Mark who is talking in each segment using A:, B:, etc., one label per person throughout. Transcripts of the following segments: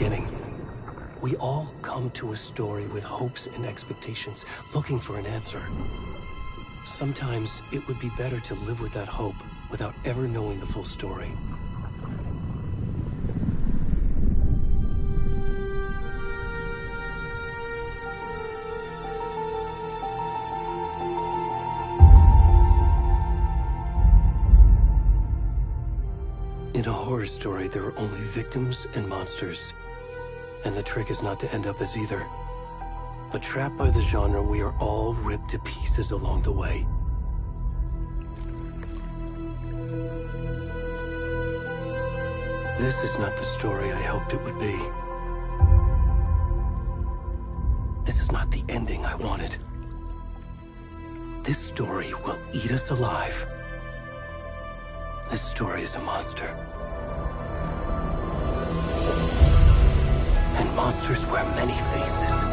A: beginning. We all come to a story with hopes and expectations, looking for an answer. Sometimes it would be better to live with that hope without ever knowing the full story. In a horror story, there are only victims and monsters. And the trick is not to end up as either. But trapped by the genre, we are all ripped to pieces along the way. This is not the story I hoped it would be. This is not the ending I wanted. This story will eat us alive. This story is a monster. And monsters wear many faces.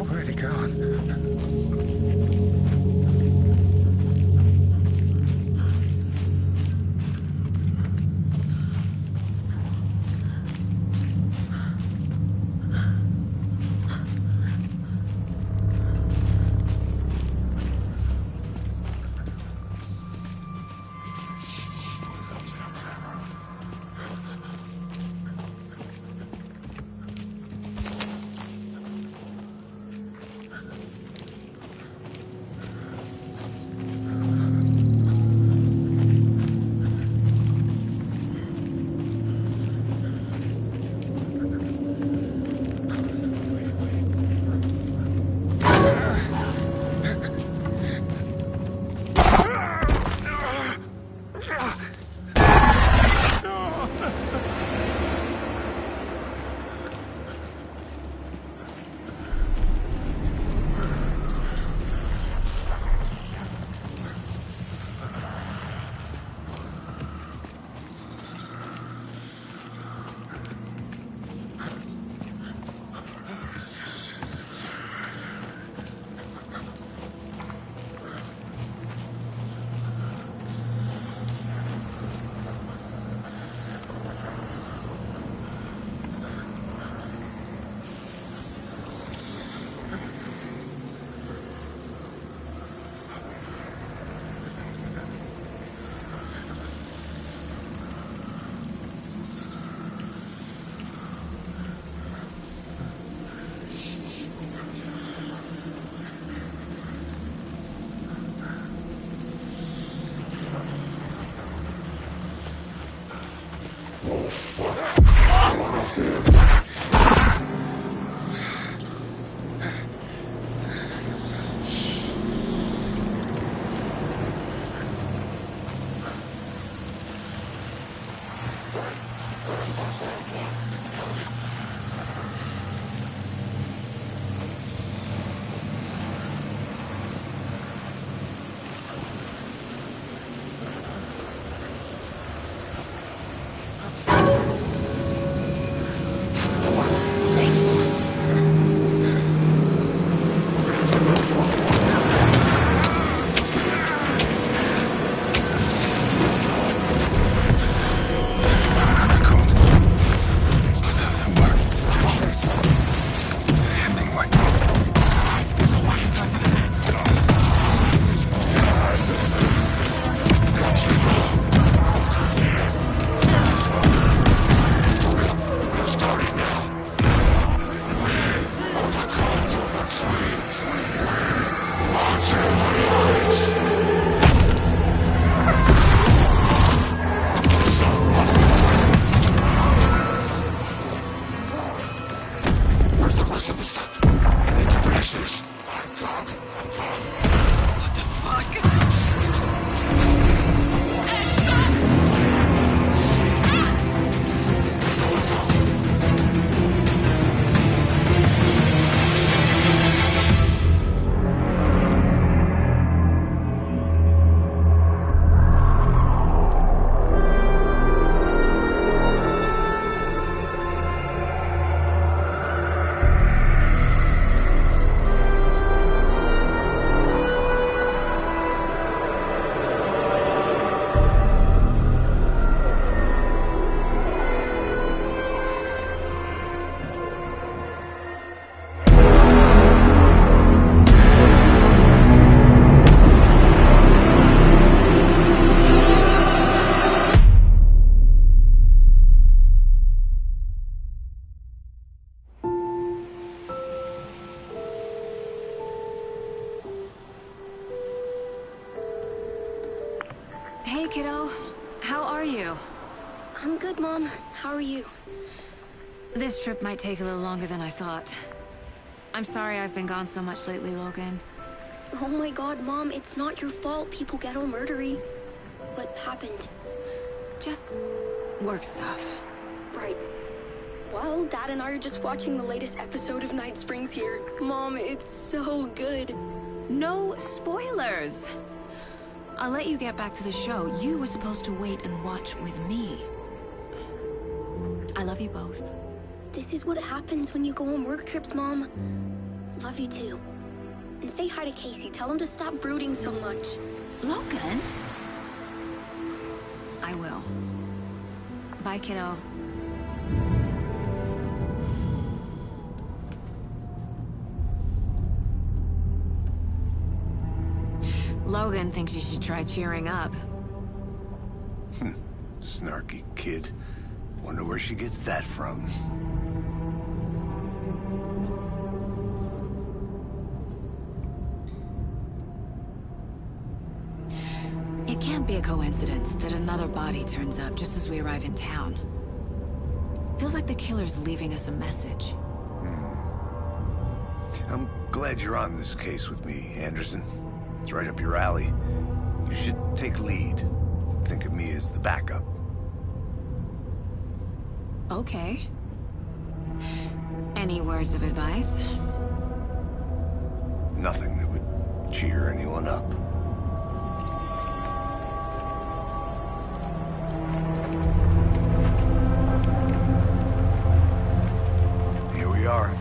B: Where'd he gone?
C: Hey, kiddo. How are you?
D: I'm good, Mom. How are you?
C: This trip might take a little longer than I thought. I'm sorry I've been gone so much lately, Logan.
D: Oh my god, Mom, it's not your fault people get all murdery. What happened?
C: Just work stuff.
D: Right. Well, Dad and I are just watching the latest episode of Night Springs here. Mom, it's so good.
C: No spoilers! I'll let you get back to the show. You were supposed to wait and watch with me. I love you both.
D: This is what happens when you go on work trips, Mom. Love you too. And say hi to Casey. Tell him to stop brooding so much.
C: Logan? I will. Bye, kiddo. Logan thinks you should try cheering up.
E: Snarky kid. Wonder where she gets that from.
C: It can't be a coincidence that another body turns up just as we arrive in town. Feels like the killer's leaving us a message.
E: I'm glad you're on this case with me, Anderson. It's right up your alley. You should take lead. Think of me as the backup.
C: Okay. Any words of advice?
E: Nothing that would cheer anyone up. Here we are.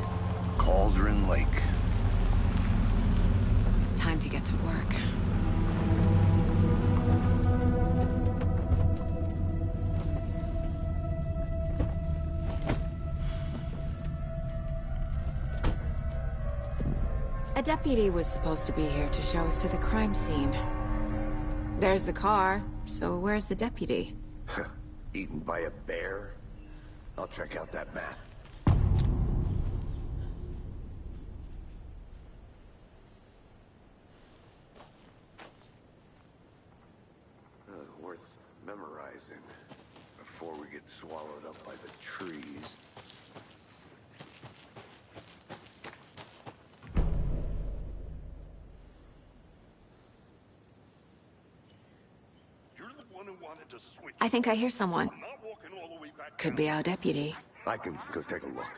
E: Cauldron Lake.
C: Time to get to work. A deputy was supposed to be here to show us to the crime scene. There's the car, so where's the deputy?
E: Eaten by a bear? I'll check out that map. Worth memorizing before we get swallowed up by the trees.
F: You're the one who wanted to switch.
C: I think I hear someone.
F: I'm not walking all the way back
C: Could
F: down.
C: be our deputy.
E: I can go take a look.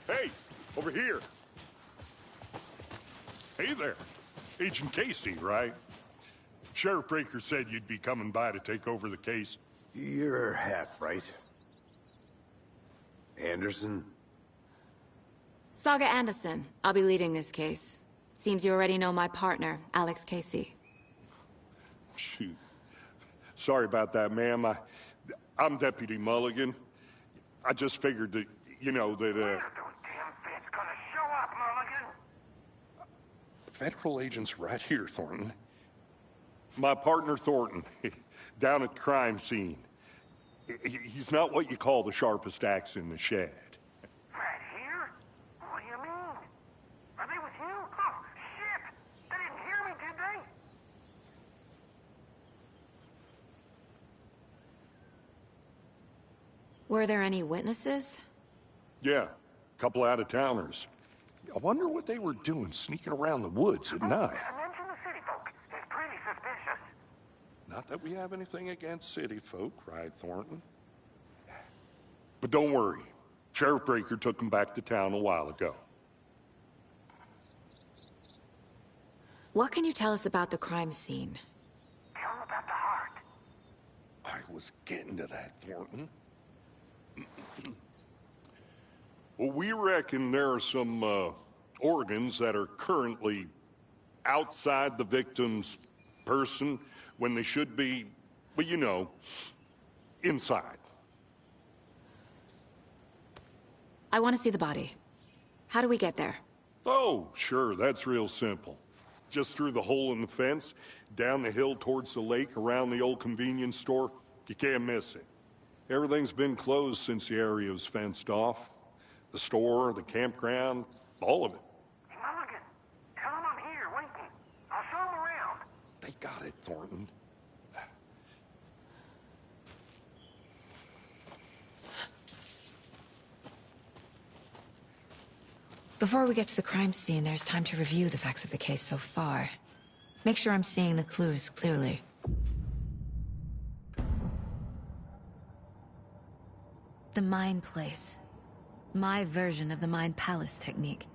F: Hey, over here. Hey there. Agent Casey, right? Sheriff Breaker said you'd be coming by to take over the case.
E: You're half right. Anderson?
C: Saga Anderson. I'll be leading this case. Seems you already know my partner, Alex Casey.
F: Shoot. Sorry about that, ma'am. I'm Deputy Mulligan. I just figured that, you know, that, Federal agents right here, Thornton. My partner, Thornton, down at the crime scene. He's not what you call the sharpest axe in the shed.
G: Right here? What do you mean? Are they with you? Oh, shit! They didn't hear me, did they?
C: Were there any witnesses?
F: Yeah, a couple out-of-towners. I wonder what they were doing sneaking around the woods at night.
G: Mention the city folk. It's pretty suspicious.
F: Not that we have anything against city folk, right, Thornton? But don't worry. Sheriff Breaker took them back to town a while ago.
C: What can you tell us about the crime scene?
G: Tell him about the heart.
F: I was getting to that, Thornton. Well, we reckon there are some, organs that are currently outside the victim's person when they should be, well, you know, inside.
C: I want to see the body. How do we get there?
F: Oh, sure, that's real simple. Just through the hole in the fence, down the hill towards the lake, around the old convenience store. You can't miss it. Everything's been closed since the area was fenced off. The store, the campground, all of it.
G: Hey, Mulligan, tell him I'm here, waiting. I'll show him around.
F: They got it, Thornton.
C: Before we get to the crime scene, there's time to review the facts of the case so far. Make sure I'm seeing the clues clearly. The Mind Place. My version of the Mind Palace technique.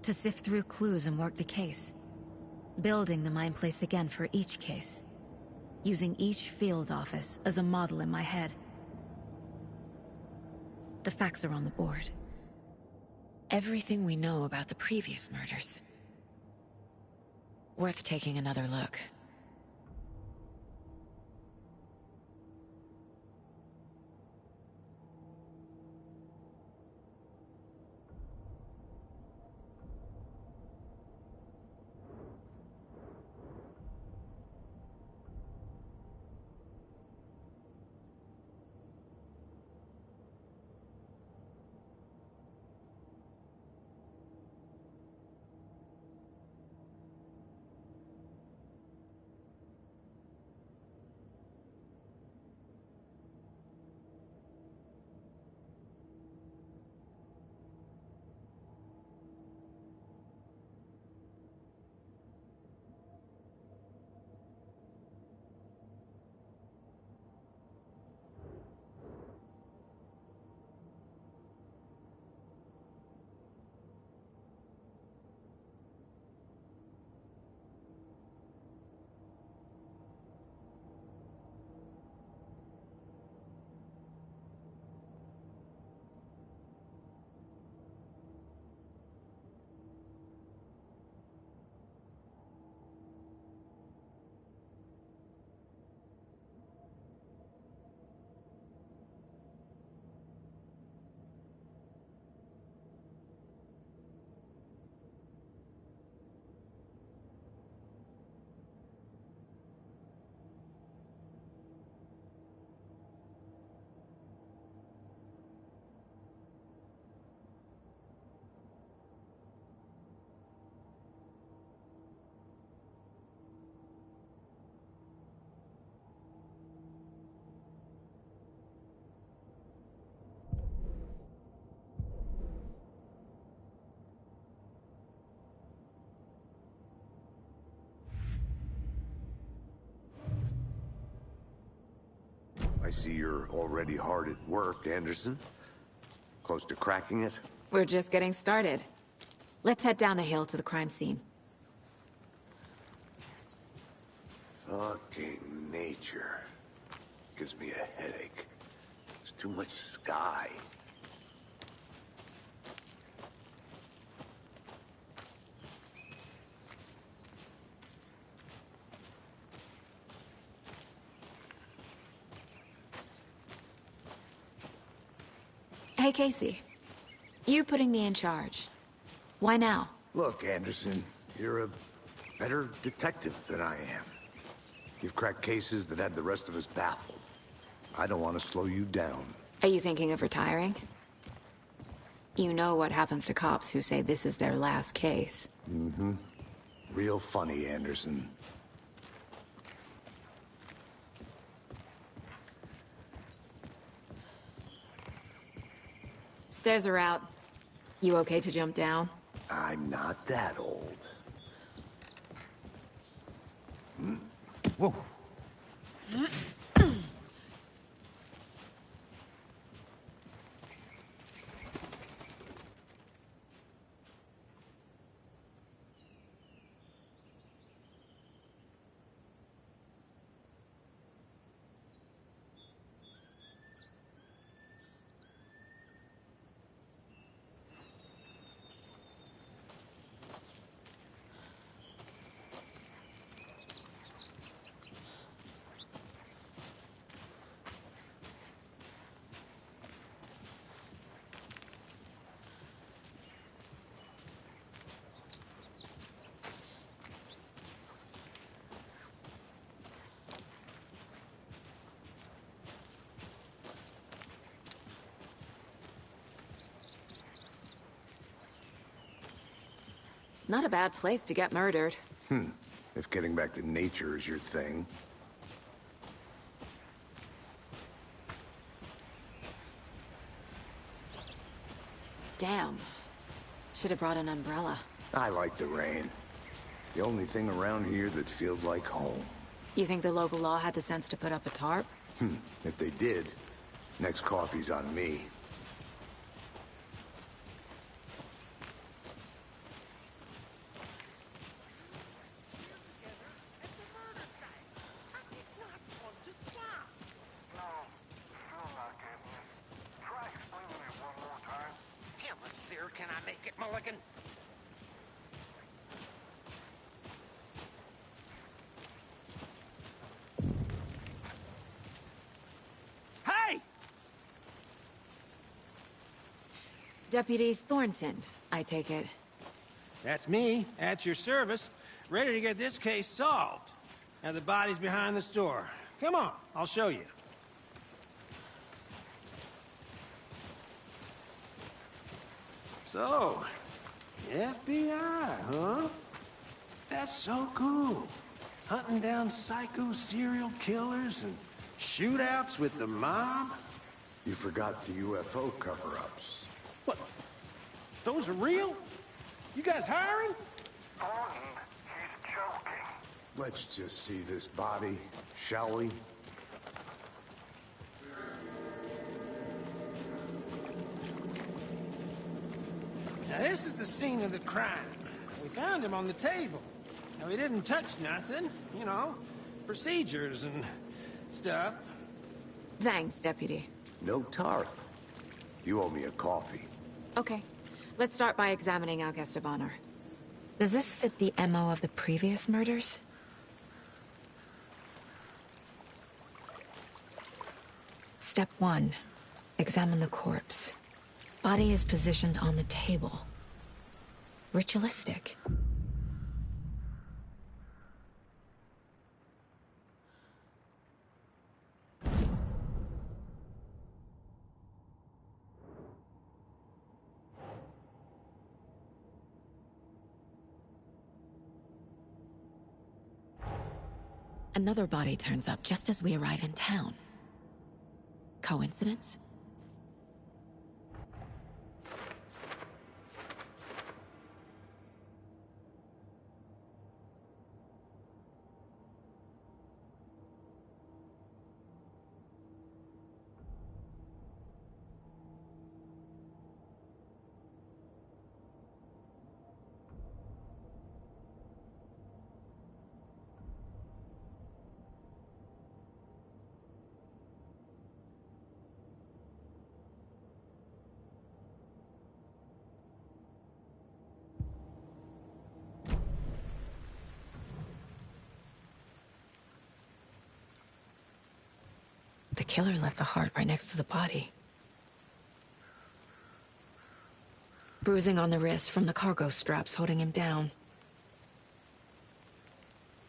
C: To sift through clues and work the case. Building the Mind Place again for each case. Using each field office as a model in my head. The facts are on the board. Everything we know about the previous murders. Worth taking another look.
E: I see you're already hard at work, Anderson. Close to cracking it?
C: We're just getting started. Let's head down the hill to the crime scene.
E: Fucking nature. Gives me a headache. There's too much sky.
C: Hey, Casey. You putting me in charge. Why now?
E: Look, Anderson, you're a better detective than I am. You've cracked cases that had the rest of us baffled. I don't want to slow you down.
C: Are you thinking of retiring? You know what happens to cops who say this is their last case.
E: Mm-hmm. Real funny, Anderson.
C: Stairs are out. You okay to jump down?
E: I'm not that old. Whoa.
C: Not a bad place to get murdered.
E: If getting back to nature is your thing.
C: Damn. Should have brought an umbrella.
E: I like the rain. The only thing around here that feels like home.
C: You think the local law had the sense to put up a tarp?
E: If they did, next coffee's on me.
G: Can I make it, Mulligan? Hey!
C: Deputy Thornton, I take it.
H: That's me, at your service, ready to get this case solved. Now the body's behind the store. Come on, I'll show you. So, FBI, huh? That's so cool. Hunting down psycho serial killers and shootouts with the mob?
E: You forgot the UFO cover-ups.
H: What? Those are real? You guys hiring?
G: Thornton, he's joking.
E: Let's just see this body, shall we?
H: Now this is the scene of the crime. We found him on the table. Now he didn't touch nothing, you know, procedures and stuff.
C: Thanks, Deputy.
E: No tarp. You owe me a coffee.
C: Okay. Let's start by examining our guest of honor. Does this fit the MO of the previous murders? Step 1. Examine the corpse. Body is positioned on the table. Ritualistic. Another body turns up just as we arrive in town. Coincidence? The killer left the heart right next to the body. Bruising on the wrist from the cargo straps holding him down.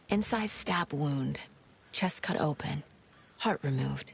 C: Incised stab wound. Chest cut open. Heart removed.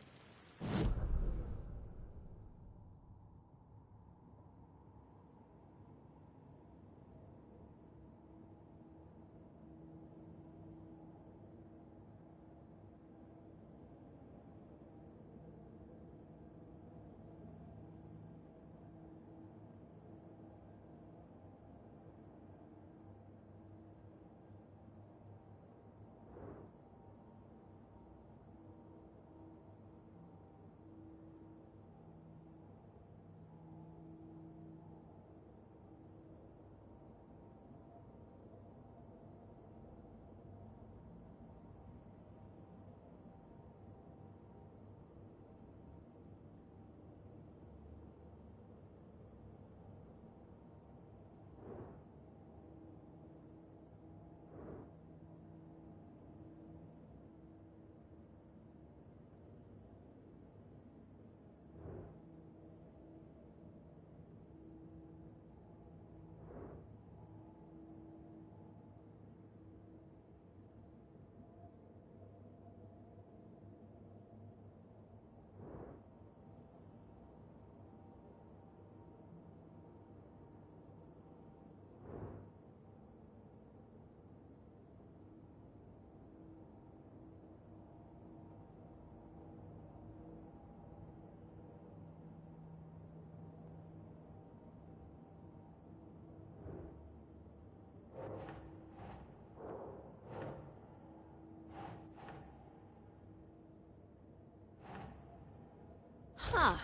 C: Huh.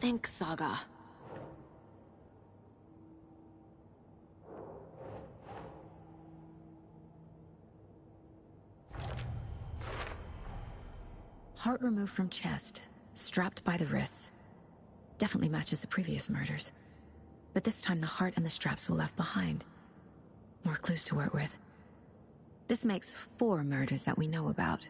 C: Think, Saga. Heart removed from chest, strapped by the wrists. Definitely matches the previous murders. But this time the heart and the straps were left behind. More clues to work with. This makes 4 murders that we know about.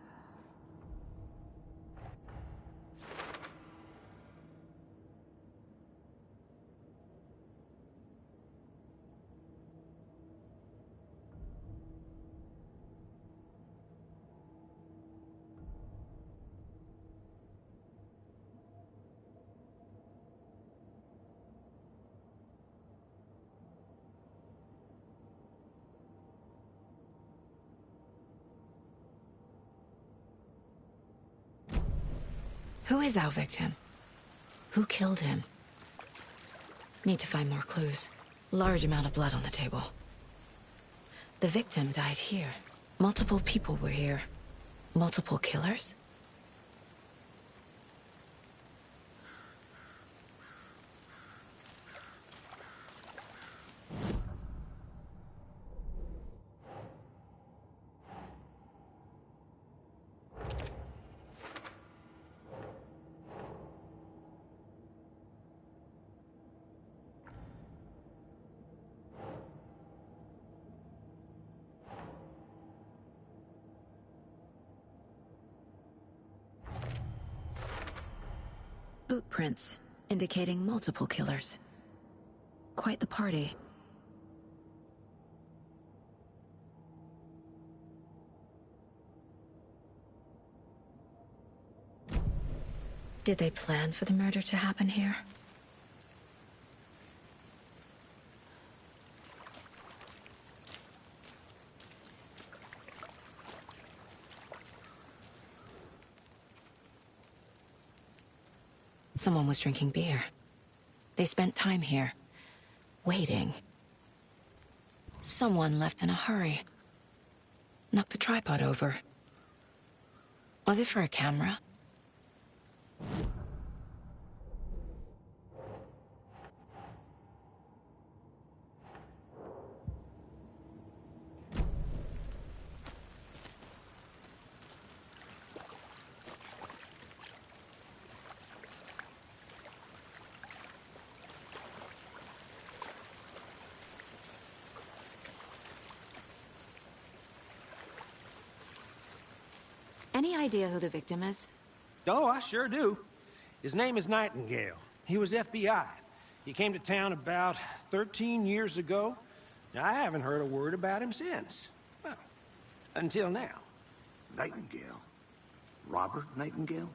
C: Who is our victim? Who killed him? Need to find more clues. Large amount of blood on the table. The victim died here. Multiple people were here. Multiple killers? Boot prints, indicating multiple killers. Quite the party. Did they plan for the murder to happen here? Someone was drinking beer. They spent time here, waiting. Someone left in a hurry. Knocked the tripod over. Was it for a camera? Any idea who the victim is?
H: Oh, I sure do. His name is Nightingale. He was FBI. He came to town about 13 years ago. I haven't heard a word about him since. Well, until now.
E: Nightingale? Robert Nightingale?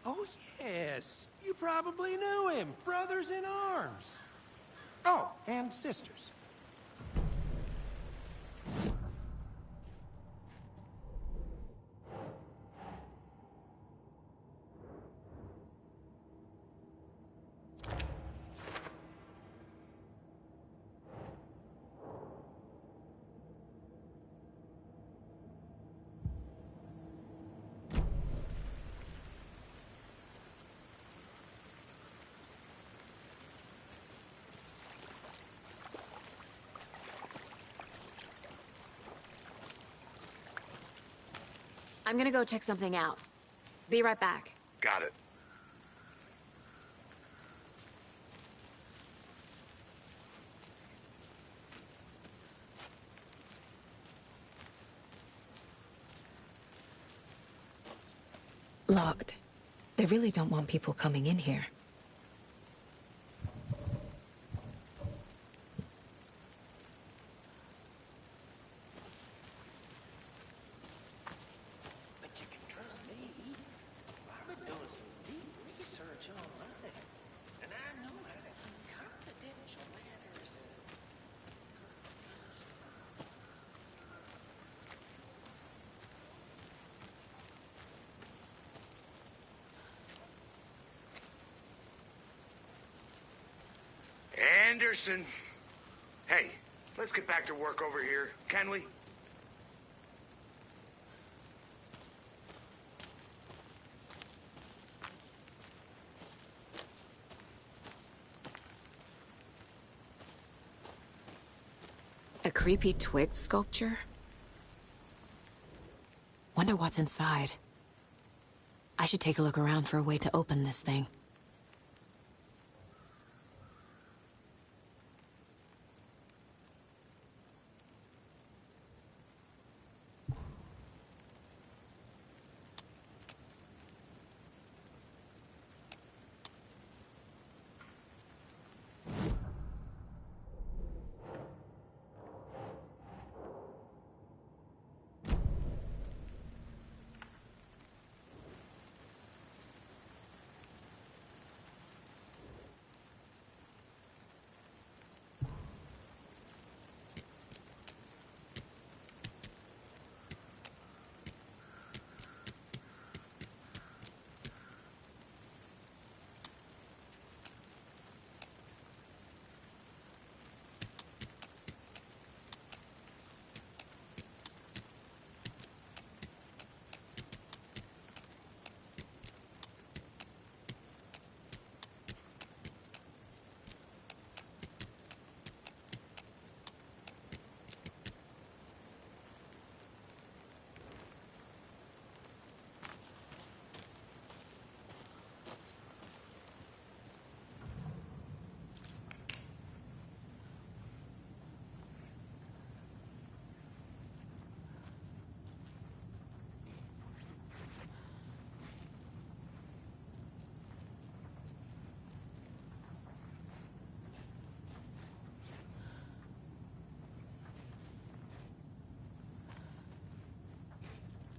H: Oh, yes. You probably knew him. Brothers in arms. Oh, and sisters.
C: I'm gonna go check something out. Be right back.
E: Got it.
C: Locked. They really don't want people coming in here.
H: But you can trust me. I've been doing some deep research online, and I know how to keep confidential matters.
E: Anderson! Hey, let's get back to work over here, can we?
C: A creepy twig sculpture? Wonder what's inside. I should take a look around for a way to open this thing.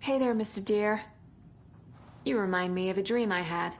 C: Hey there, Mr. Deer. You remind me of a dream I had.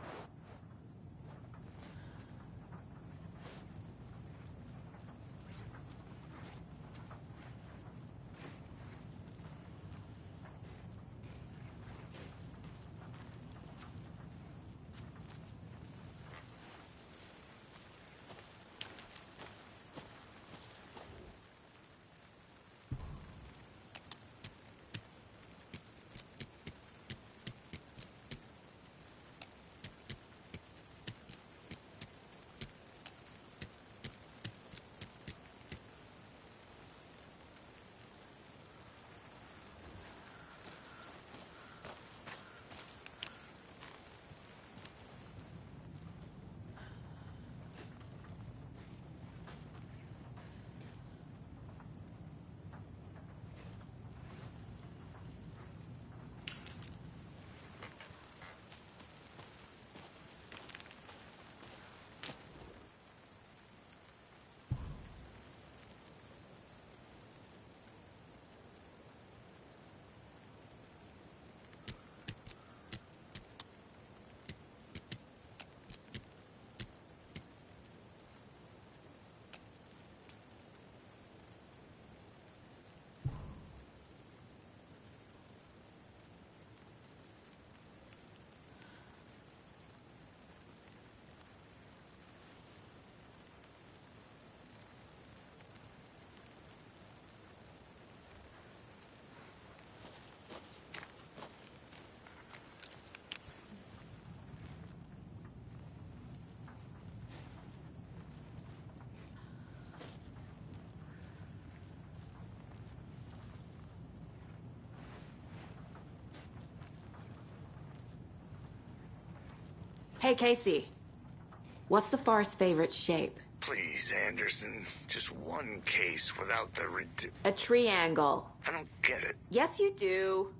C: Hey, Casey. What's the far's favorite shape?
E: Please, Anderson. Just one case without the
C: A triangle.
E: I don't get it.
C: Yes, you do.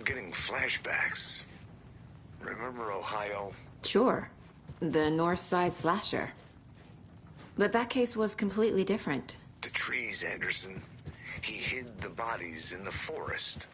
I: getting flashbacks. Remember Ohio?
J: Sure. The North Side slasher. But that case was completely different.
I: The trees, Anderson. He hid the bodies in the forest.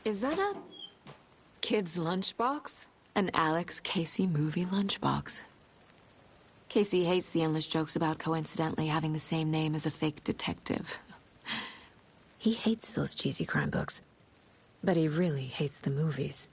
J: Is that a kid's lunchbox? An Alex Casey movie lunchbox. Casey hates the endless jokes about coincidentally having the same name as a fake detective.
C: He hates those cheesy crime books, but he really hates the movies.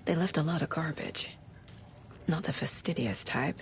C: They left a lot of garbage. Not the fastidious type.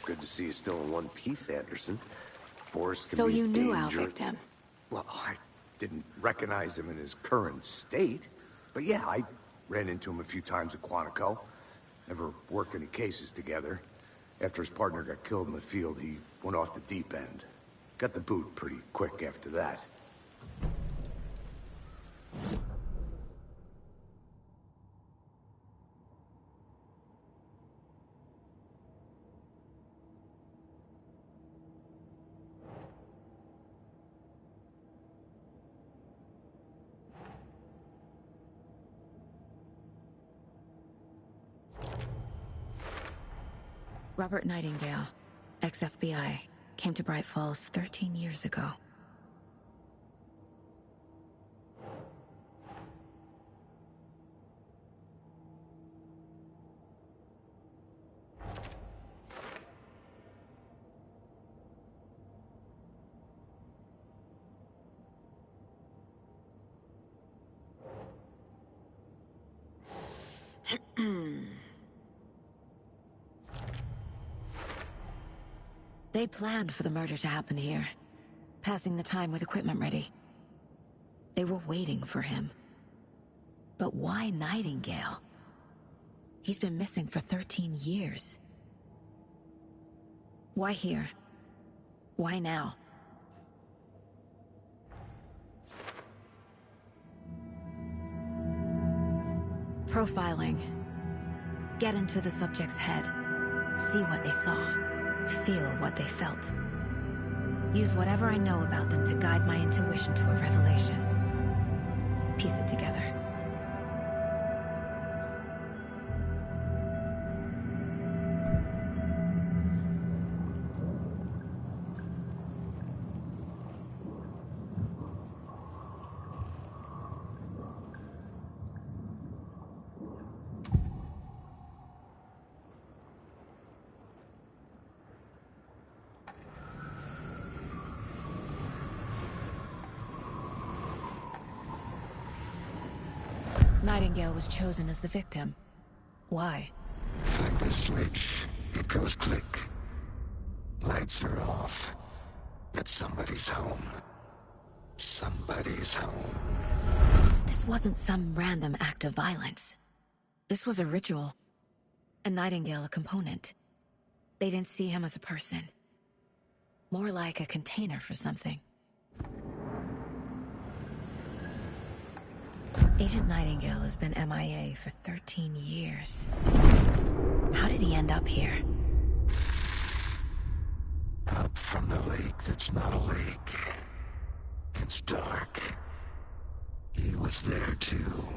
E: Good to see you still in one piece, Anderson. Forrest can
J: So
E: be a
J: you knew our
E: danger-
J: victim?
E: Well, I didn't recognize him in his current state. But yeah, I ran into him a few times at Quantico. Never worked any cases together. After his partner got killed in the field, he went off the deep end. Got the boot pretty quick after that.
C: Robert Nightingale, ex-FBI, came to Bright Falls 13 years ago. They planned for the murder to happen here, passing the time with equipment ready. They were waiting for him. But why Nightingale? He's been missing for 13 years. Why here? Why now? Profiling. Get into the subject's head. See what they saw. Feel what they felt. Use whatever I know about them to guide my intuition to a revelation. Piece it together. Nightingale was chosen as the victim. Why?
I: Find the switch. It goes click. Lights are off. But somebody's home. Somebody's home.
C: This wasn't some random act of violence. This was a ritual. And Nightingale a component. They didn't see him as a person. More like a container for something. Agent Nightingale has been MIA for 13 years. How did he end up here?
I: Up from the lake that's not a lake. It's dark. He was there too.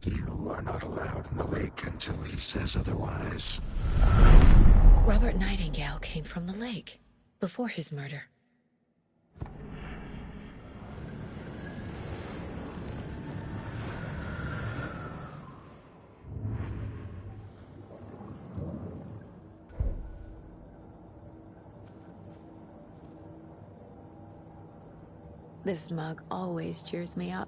I: You are not allowed in the lake until he says otherwise.
C: Robert Nightingale came from the lake, before his murder. This mug always cheers me up.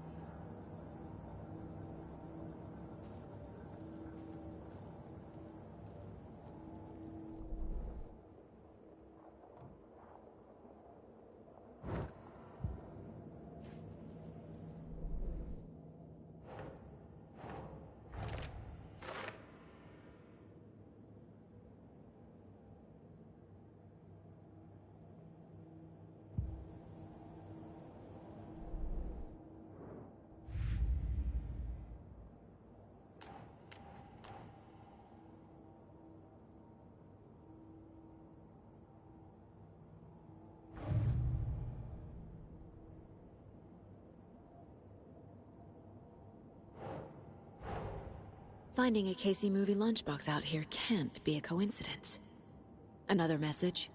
C: Finding a Casey movie lunchbox out here can't be a coincidence. Another message?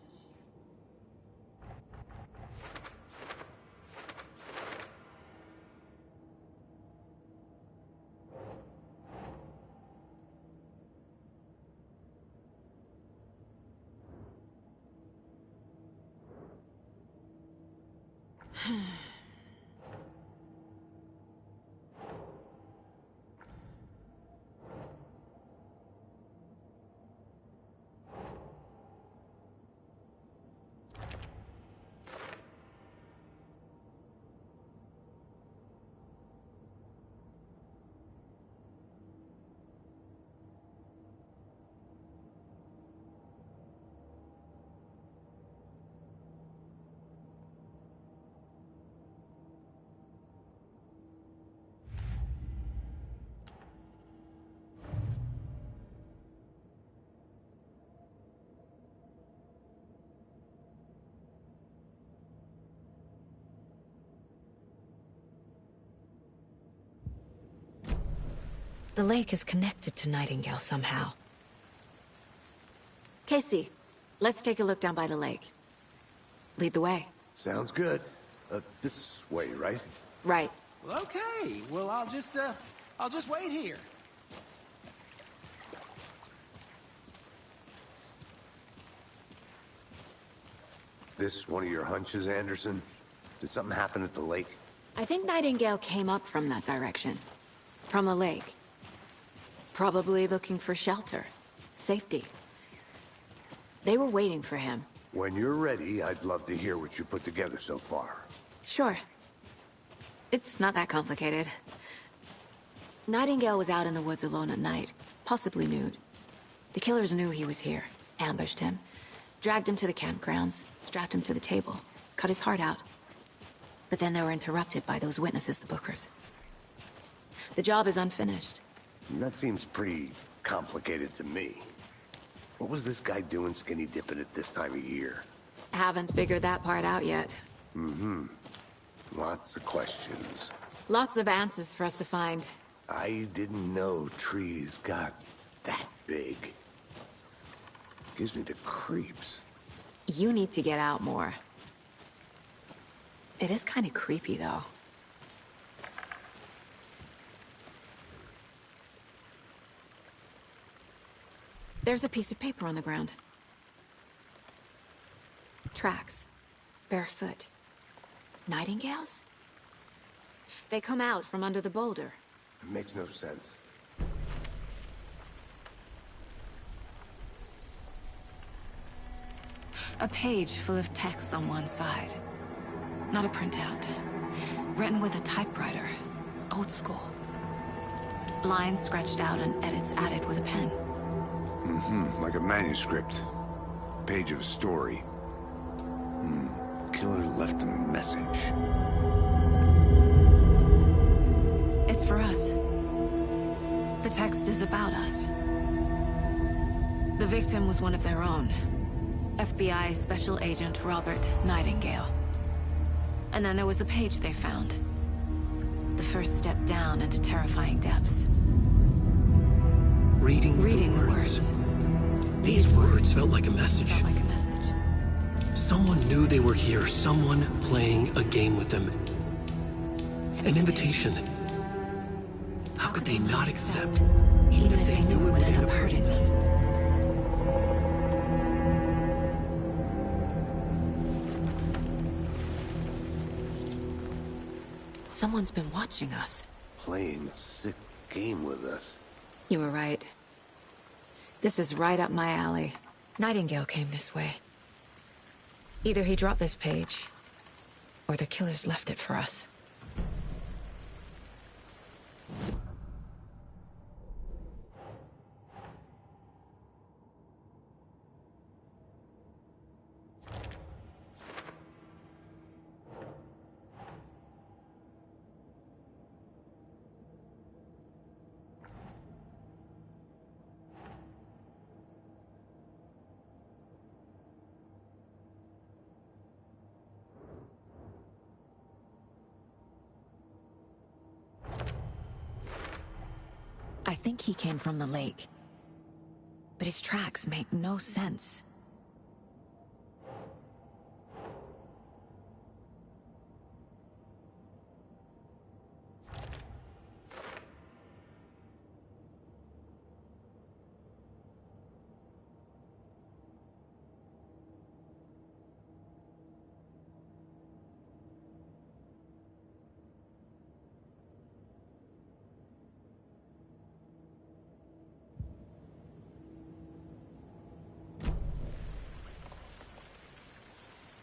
C: The lake is connected to Nightingale somehow. Casey, let's take a look down by the lake. Lead the way.
E: Sounds good. This way, right?
C: Right.
H: Well, okay. Well, I'll just wait here.
E: This one of your hunches, Anderson? Did something happen at the lake?
C: I think Nightingale came up from that direction. From the lake. Probably looking for shelter. Safety.
J: They were waiting for him.
E: When you're ready, I'd love to hear what you put together so far.
J: Sure. It's not that complicated. Nightingale was out in the woods alone at night, possibly nude. The killers knew he was here, ambushed him, dragged him to the campgrounds, strapped him to the table, cut his heart out. But then they were interrupted by those witnesses, the Bookers. The job is unfinished.
E: That seems pretty complicated to me. What was this guy doing skinny dipping at this time of year?
J: Haven't figured that part out yet.
E: Mm-hmm. Lots of questions.
J: Lots of answers for us to find.
E: I didn't know trees got that big. Gives me the creeps.
J: You need to get out more. It is kind of creepy, though. There's a piece of paper on the ground. Tracks. Barefoot. Nightingales? They come out from under the boulder.
E: It makes no sense.
J: A page full of text on one side. Not a printout. Written with a typewriter. Old school. Lines scratched out and edits added with a pen.
E: Mm-hmm. Like a manuscript. Page of a story. Killer left a message.
J: It's for us. The text is about us. The victim was one of their own. FBI Special Agent Robert Nightingale. And then there was the page they found. The first step down into terrifying depths.
A: Reading the words. These words felt like a message. Someone knew they were here, someone playing a game with them. An invitation. How could they not accept, even if they knew it would end up hurting them?
J: Someone's been watching us.
E: Playing a sick game with us.
J: You were right. This is right up my alley. Nightingale came this way. Either he dropped this page, or the killers left it for us. I think he came from the lake. But his tracks make no sense.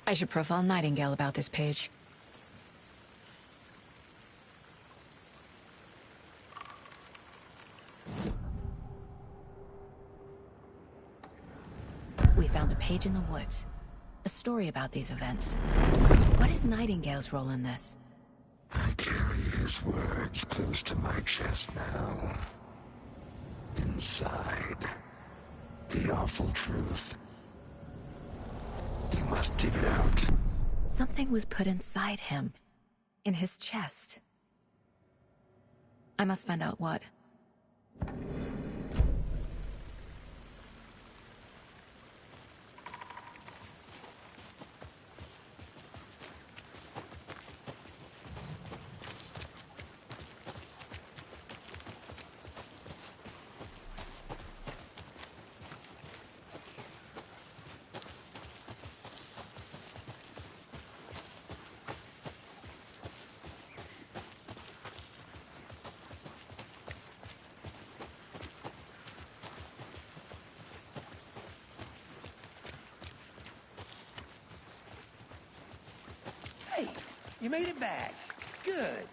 J: I should profile Nightingale about this page. We found a page in the woods. A story about these events. What is Nightingale's role in this?
I: I carry his words close to my chest now. Inside, the awful truth. You must dig it out.
J: Something was put inside him. In his chest. I must find out what.
H: You made it back. Good.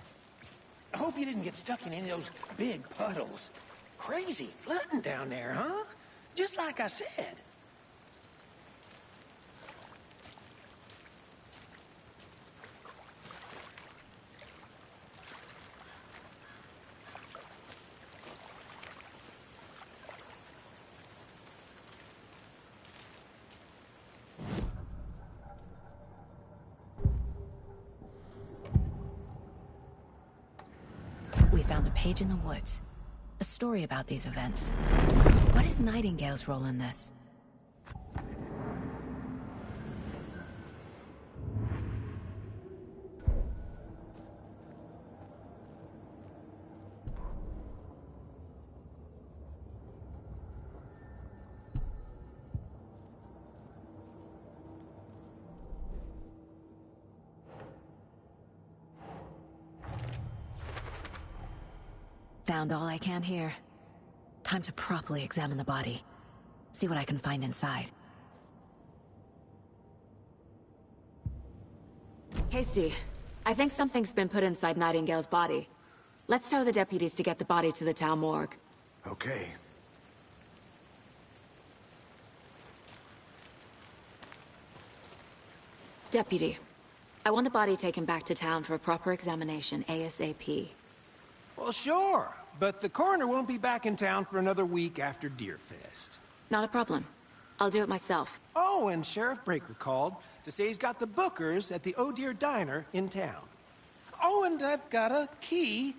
H: I hope you didn't get stuck in any of those big puddles. Crazy flooding down there, huh? Just like I said.
C: We found a page in the woods. A story about these events. What is Nightingale's role in this? Found all I can here. Time to properly examine the body. See what I can find inside. Casey, I think something's been put inside Nightingale's body. Let's tell the deputies to get the body to the town morgue.
E: Okay.
C: Deputy, I want the body taken back to town for a proper examination ASAP.
H: Well, sure. But the coroner won't be back in town for another week after Deerfest.
C: Not a problem. I'll do it myself.
H: Oh, and Sheriff Breaker called to say he's got the bookers at the Oh Dear Diner in town. Oh, and I've got a key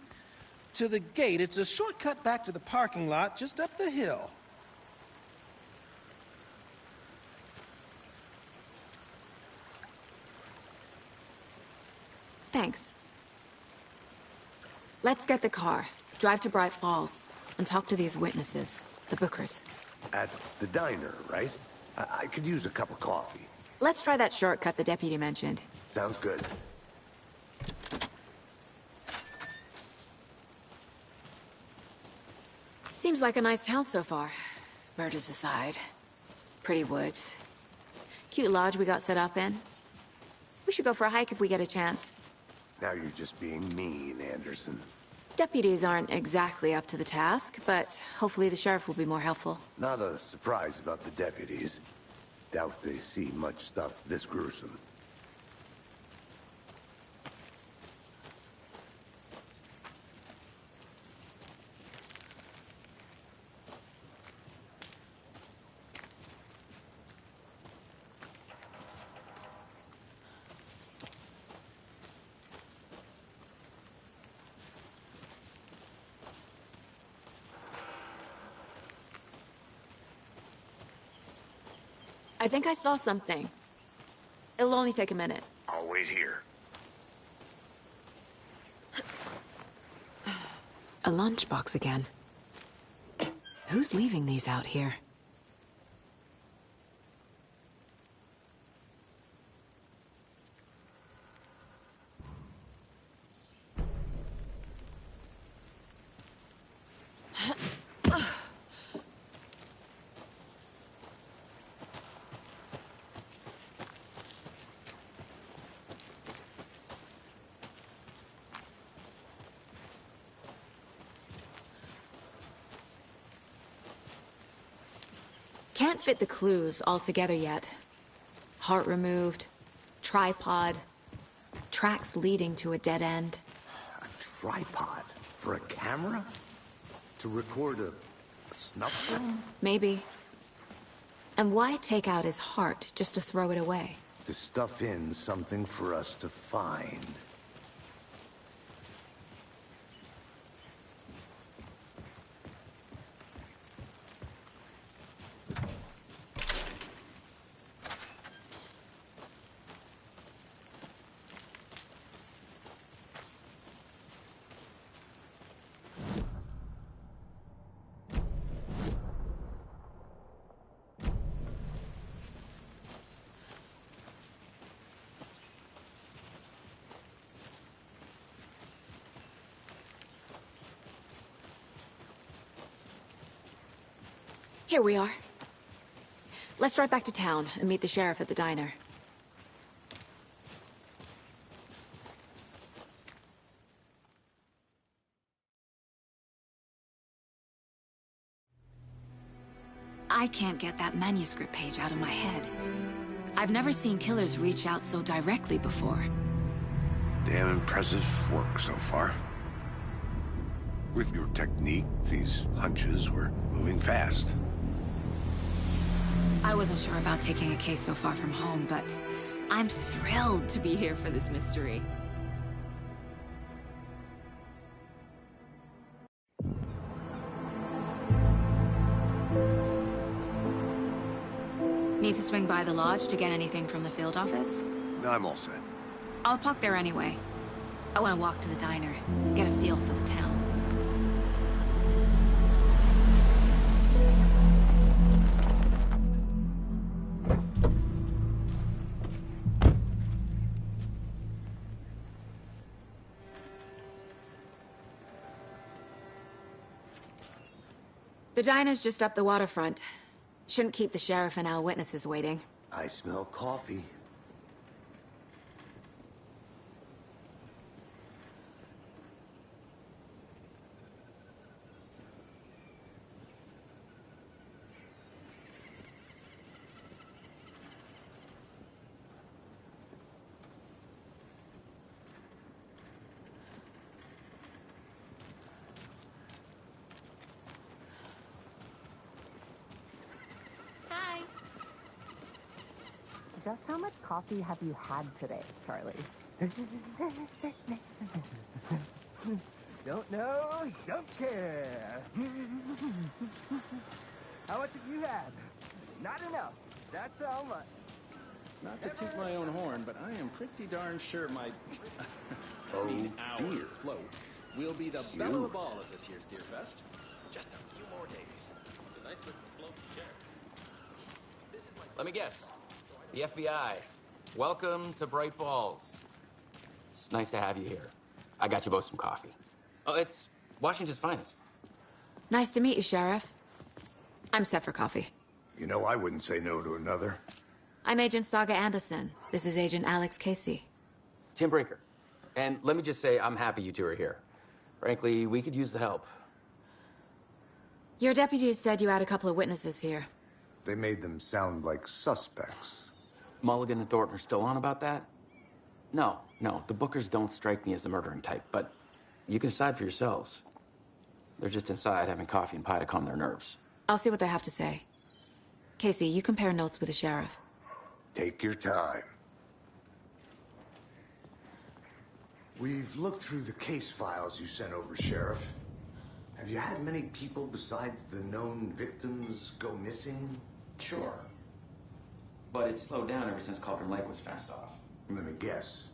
H: to the gate. It's a shortcut back to the parking lot just up the hill.
C: Thanks. Let's get the car, drive to Bright Falls, and talk to these witnesses, the bookers.
E: At the diner, right? I could use a cup of coffee.
C: Let's try that shortcut the deputy mentioned.
E: Sounds good.
C: Seems like a nice town so far. Murders aside. Pretty woods. Cute lodge we got set up in. We should go for a hike if we get a chance.
E: Now you're just being mean, Anderson.
C: Deputies aren't exactly up to the task, but hopefully the sheriff will be more helpful.
E: Not a surprise about the deputies. Doubt they see much stuff this gruesome.
C: I think I saw something. It'll only take a minute.
E: I'll wait here.
C: A lunchbox again. Who's leaving these out here? Can't fit the clues all together yet. Heart removed, tripod, tracks leading to a dead end.
E: A tripod? For a camera? To record a snuff film?
C: Maybe. And why take out his heart just to throw it away?
E: To stuff in something for us to find.
C: Here we are. Let's drive back to town and meet the sheriff at the diner. I can't get that manuscript page out of my head. I've never seen killers reach out so directly before.
E: Damn impressive work so far. With your technique, these hunches were moving fast.
C: I wasn't sure about taking a case so far from home, but I'm thrilled to be here for this mystery. Need to swing by the lodge to get anything from the field office?
E: No, I'm all set.
C: I'll park there anyway. I want to walk to the diner, get a feel for the town. The diner's just up the waterfront. Shouldn't keep the sheriff and our witnesses waiting.
E: I smell coffee.
K: Just how much coffee have you had today, Charlie?
L: Don't know, don't care. How much have you had? Not enough. That's how much.
M: Not to toot my own horn, but I am pretty darn sure my...
E: Oh,
M: our
E: dear.
M: float will be the belle of the ball at this year's Deer Fest. Just a few more days. It's a nice little float to share.
N: Let me guess. The FBI. Welcome to Bright Falls. It's nice to have you here. I got you both some coffee. Oh, it's Washington's finest.
C: Nice to meet you, Sheriff. I'm set for coffee.
E: You know, I wouldn't say no to another.
C: I'm Agent Saga Anderson. This is Agent Alex Casey.
N: Tim Breaker. And let me just say, I'm happy you two are here. Frankly, we could use the help.
C: Your deputies said you had a couple of witnesses here.
E: They made them sound like suspects.
N: Mulligan and Thornton are still on about that? No, the Bookers don't strike me as the murdering type, but you can decide for yourselves. They're just inside having coffee and pie to calm their nerves.
C: I'll see what they have to say. Casey, you compare notes with the sheriff.
E: Take your time. We've looked through the case files you sent over, Sheriff. Have you had many people besides the known victims go missing?
N: Sure. But it's slowed down ever since Cauldron Lake was fenced off.
E: Let me guess.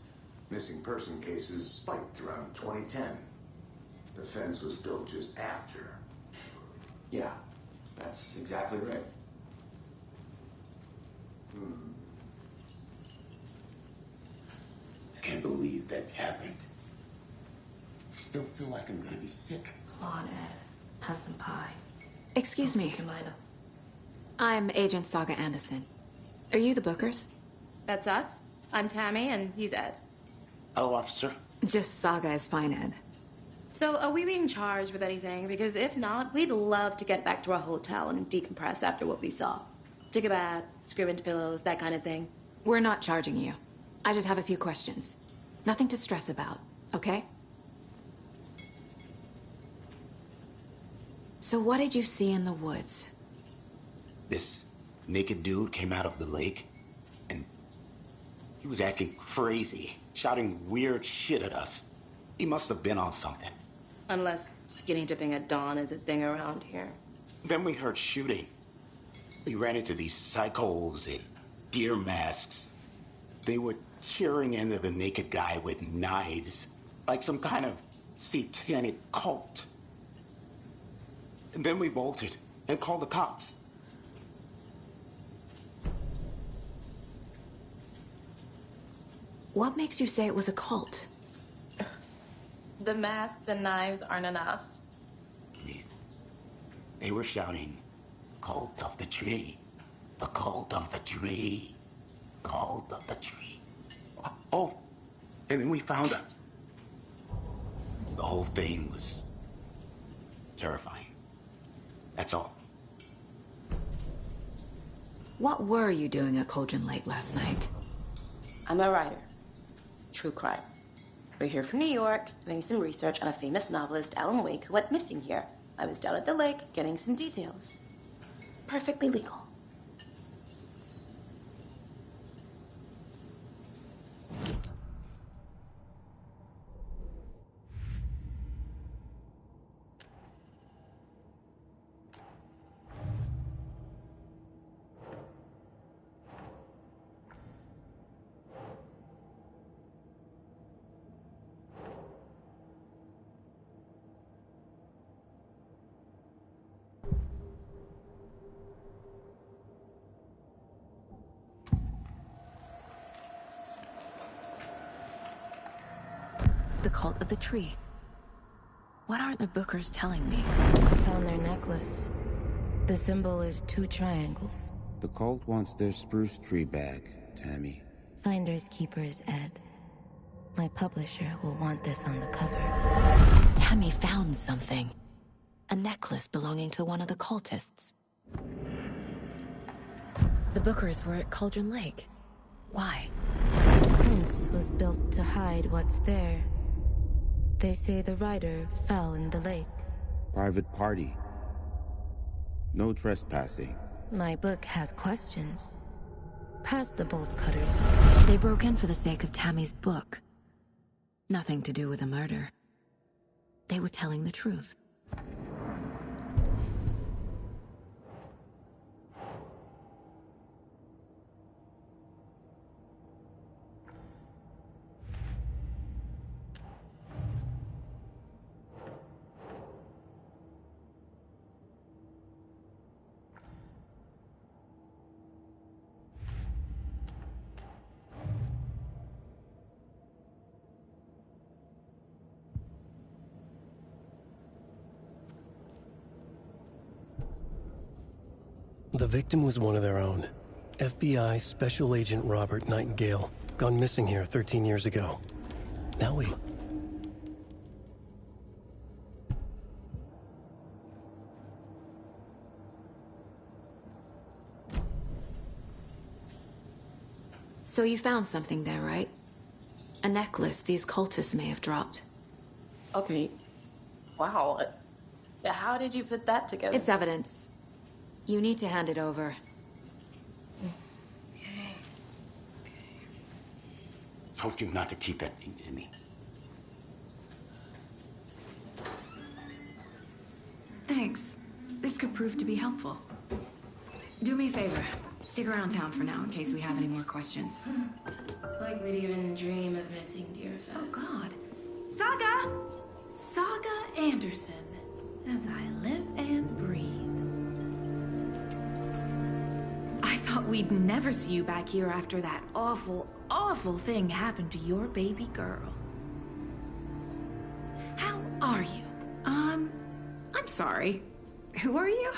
E: Missing person cases spiked around 2010. The fence was built just after.
N: Yeah, that's exactly right.
I: I can't believe that happened. I still feel like I'm gonna be sick.
O: Come on, Ed. Have some pie.
C: Excuse me. I'm Agent Saga Anderson. Are you the Bookers?
O: That's us. I'm Tammy, and he's Ed.
I: Hello, officer.
C: Just Saga is fine, Ed.
O: So, are we being charged with anything? Because if not, we'd love to get back to our hotel and decompress after what we saw. Take a bath, scream into pillows, that kind of thing.
C: We're not charging you. I just have a few questions. Nothing to stress about, okay? So what did you see in the woods?
I: This naked dude came out of the lake, and he was acting crazy, shouting weird shit at us. He must have been on something.
O: Unless skinny dipping at dawn is a thing around here.
I: Then we heard shooting. We ran into these psychos in deer masks. They were tearing into the naked guy with knives, like some kind of satanic cult. And then we bolted and called the cops.
C: What makes you say it was a cult?
O: The masks and knives aren't enough.
I: They were shouting, "Cult of the tree, the cult of the tree, cult of the tree." Oh, and then we found her. The whole thing was terrifying. That's all.
J: What were you doing at Cauldron Lake last night?
O: I'm a writer. True crime. We're here from New York, doing some research on a famous novelist, Alan Wake, who went missing here. I was down at the lake, getting some details. Perfectly legal.
C: The cult of the tree. What aren't the Bookers telling me?
P: I found their necklace. The symbol is 2 triangles.
Q: The cult wants their spruce tree back, Tammy.
P: Finders keepers, Ed. My publisher will want this on the cover.
C: Tammy found something. A necklace belonging to one of the cultists. The Bookers were at Cauldron Lake. Why?
P: The fence was built to hide what's there. They say the writer fell in the lake.
Q: Private party. No trespassing.
P: My book has questions. Past the bolt cutters.
C: They broke in for the sake of Tammy's book. Nothing to do with a murder. They were telling the truth.
A: The victim was one of their own. FBI Special Agent Robert Nightingale, gone missing here 13 years ago. Now we...
C: So you found something there, right? A necklace these cultists may have dropped.
O: Okay. Wow. How did you put that together?
C: It's evidence. You need to hand it over.
O: Okay.
I: Told you not to keep that thing to me.
C: Thanks. This could prove to be helpful. Do me a favor. Stick around town for now in case we have any more questions.
O: Like we'd even dream of missing Deerfest.
R: Oh, God. Saga! Saga Anderson. As I live and breathe. I thought we'd never see you back here after that awful, awful thing happened to your baby girl. How are you? I'm sorry. Who are you?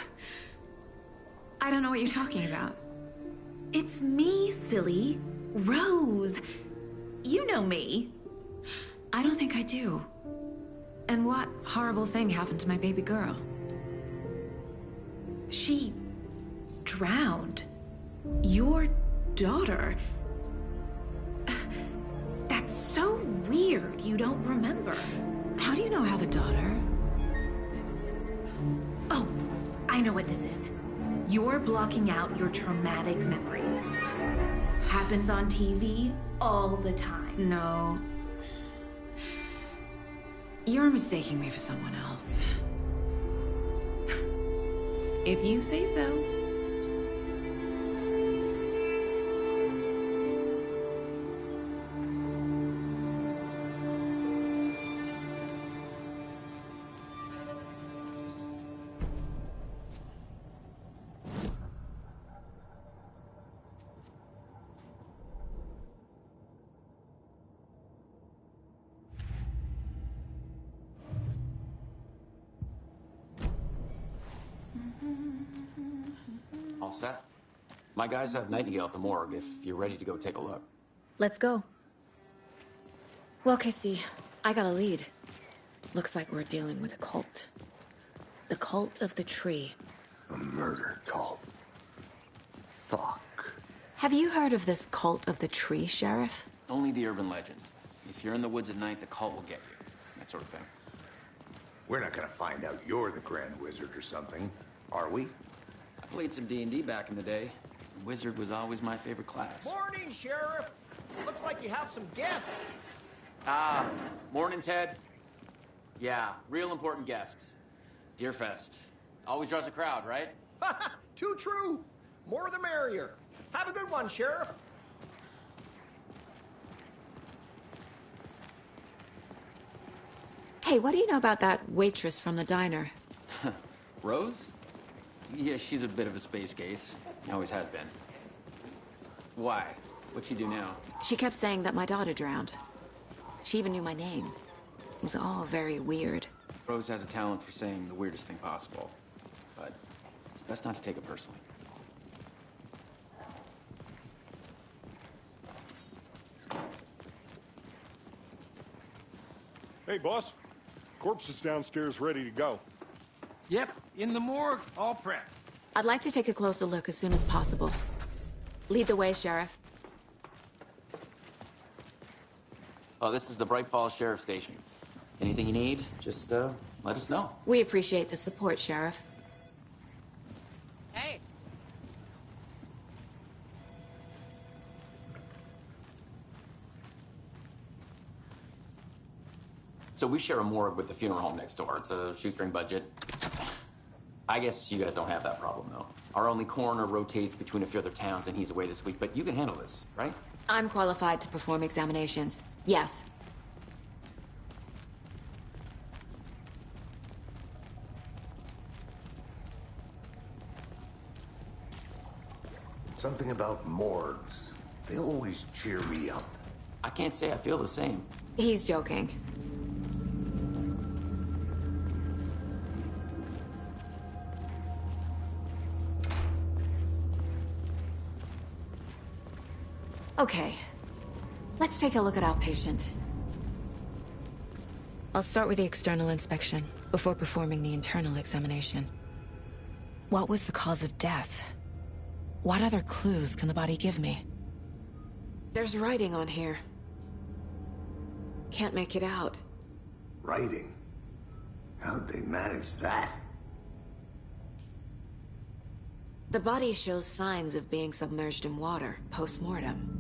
R: I don't know what you're talking about. It's me, silly. Rose. You know me.
C: I don't think I do. And what horrible thing happened to my baby girl?
R: She drowned. Your daughter. That's so weird you don't remember.
C: How do you know I have a daughter?
R: Oh, I know what this is. You're blocking out your traumatic memories. Happens on TV all the time.
C: No. You're mistaking me for someone else.
R: If you say so.
N: All set. My guys have Nightingale at the morgue if you're ready to go take a look.
C: Let's go. Well, Casey, I got a lead. Looks like we're dealing with a cult. The cult of the tree.
E: A murder cult. fuck?
J: Have you heard of this cult of the tree, Sheriff?
N: Only the urban legend. If you're in the woods at night, the cult will get you. That sort of thing.
E: We're not gonna find out you're the Grand Wizard or something, are we?
N: I played some D&D back in the day. Wizard was always my favorite class.
H: Morning, Sheriff. Looks like you have some guests.
N: Ah, morning, Ted. Yeah, real important guests. Deerfest. Always draws a crowd, right?
H: Too true. More the merrier. Have a good one, Sheriff.
J: Hey, what do you know about that waitress from the diner?
N: Rose? Yeah, she's a bit of a space case. Always has been. Why? What'd she do now?
J: She kept saying that my daughter drowned. She even knew my name. It was all very weird.
N: Rose has a talent for saying the weirdest thing possible. But it's best not to take it personally.
F: Hey, boss. Corpse is downstairs ready to go.
H: Yep, in the morgue, all prepped.
J: I'd like to take a closer look as soon as possible. Lead the way, Sheriff.
N: Oh, this is the Bright Falls Sheriff Station. Anything you need, just let us know.
J: We appreciate the support, Sheriff.
H: Hey.
N: So we share a morgue with the funeral home next door. It's a shoestring budget. I guess you guys don't have that problem, though. Our only coroner rotates between a few other towns, and he's away this week, but you can handle this, right?
J: I'm qualified to perform examinations. Yes.
E: Something about morgues. They always cheer me up.
N: I can't say I feel the same.
J: He's joking. Okay, let's take a look at our patient. I'll start with the external inspection before performing the internal examination. What was the cause of death? What other clues can the body give me? There's writing on here. Can't make it out.
E: Writing? How'd they manage that?
J: The body shows signs of being submerged in water post-mortem.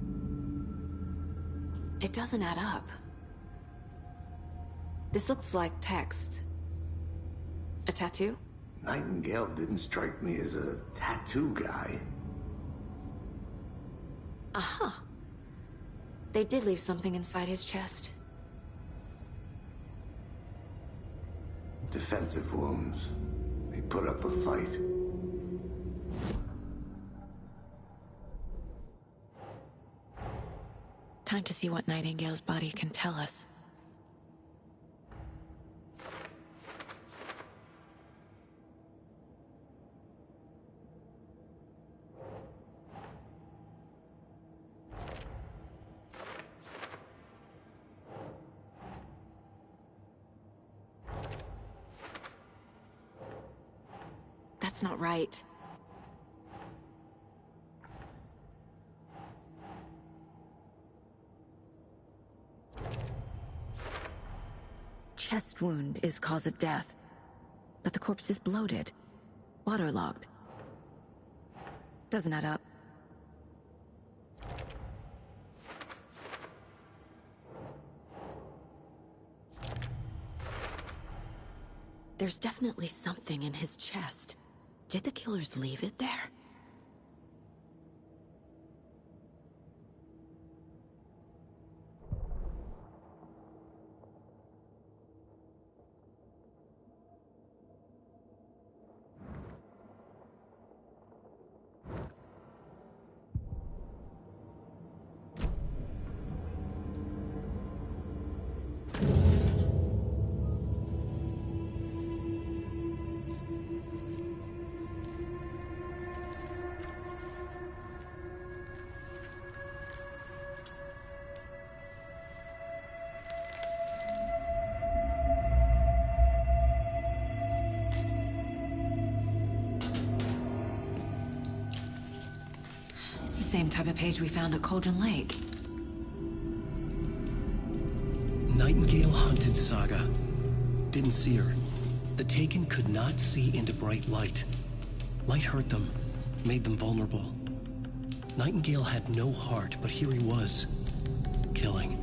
J: It doesn't add up. This looks like text. A tattoo?
E: Nightingale didn't strike me as a tattoo guy.
J: Aha. They did leave something inside his chest.
E: Defensive wounds. He put up a fight.
J: Time to see what Nightingale's body can tell us. That's not right. Chest wound is cause of death, but the corpse is bloated, waterlogged. Doesn't add up. There's definitely something in his chest. Did the killers leave it there? same type of page we found at Cauldron Lake.
A: Nightingale hunted Saga. Didn't see her. The Taken could not see into bright light. Light hurt them, made them vulnerable. Nightingale had no heart, but here he was, killing.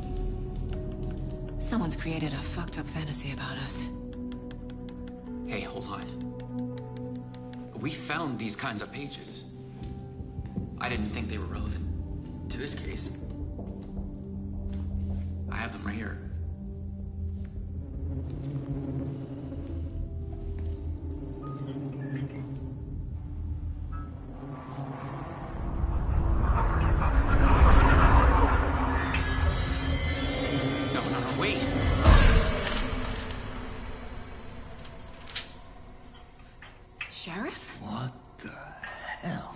J: Someone's created a fucked up fantasy about us.
N: Hey, hold on. We found these kinds of pages. I didn't think they were relevant to this case. I have them right here. No, wait.
J: Sheriff?
A: What the hell?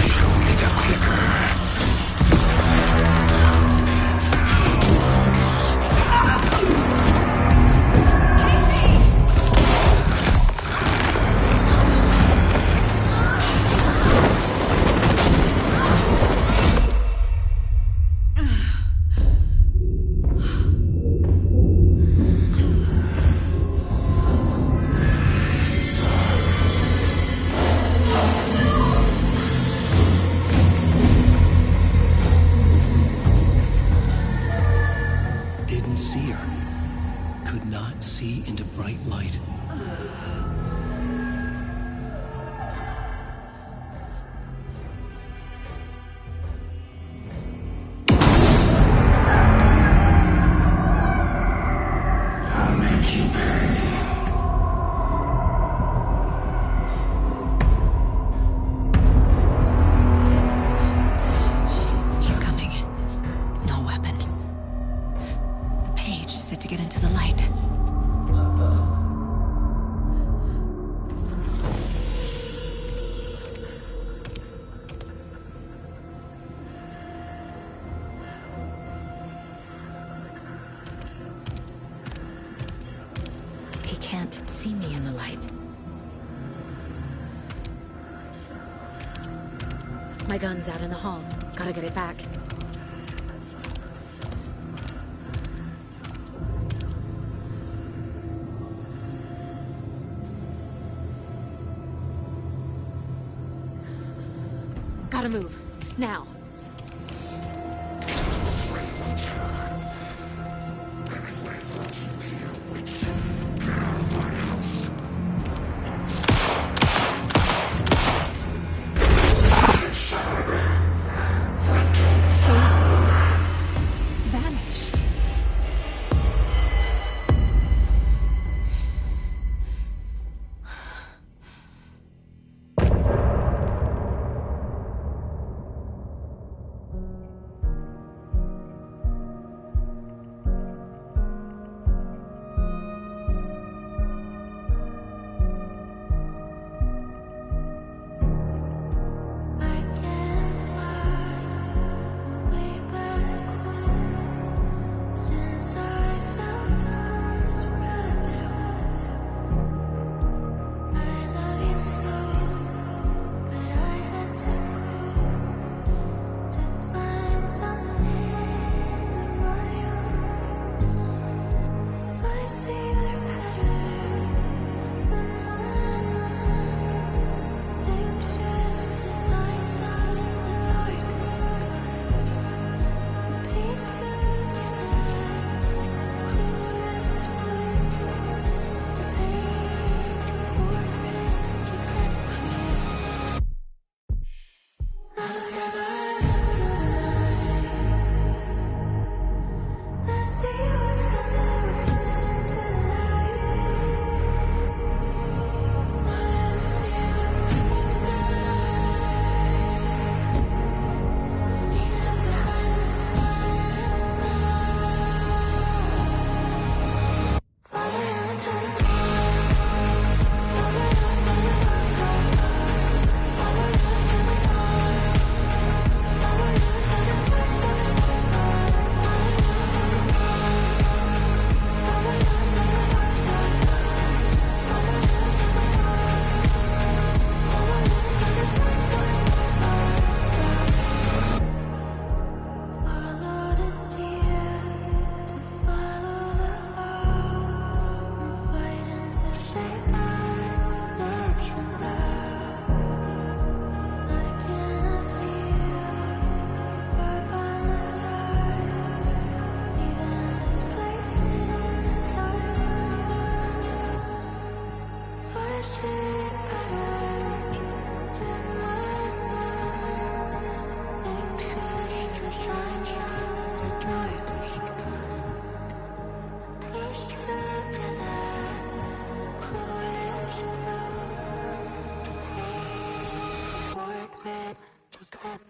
I: Show me the clicker.
A: Didn't see her. Could not see into bright light.
I: I'll make you pay.
J: He's coming. No weapon. The page said to get into the light. He can't see me in the light. My gun's out in the hall. Gotta get it back. Gotta move. Now. Vanished.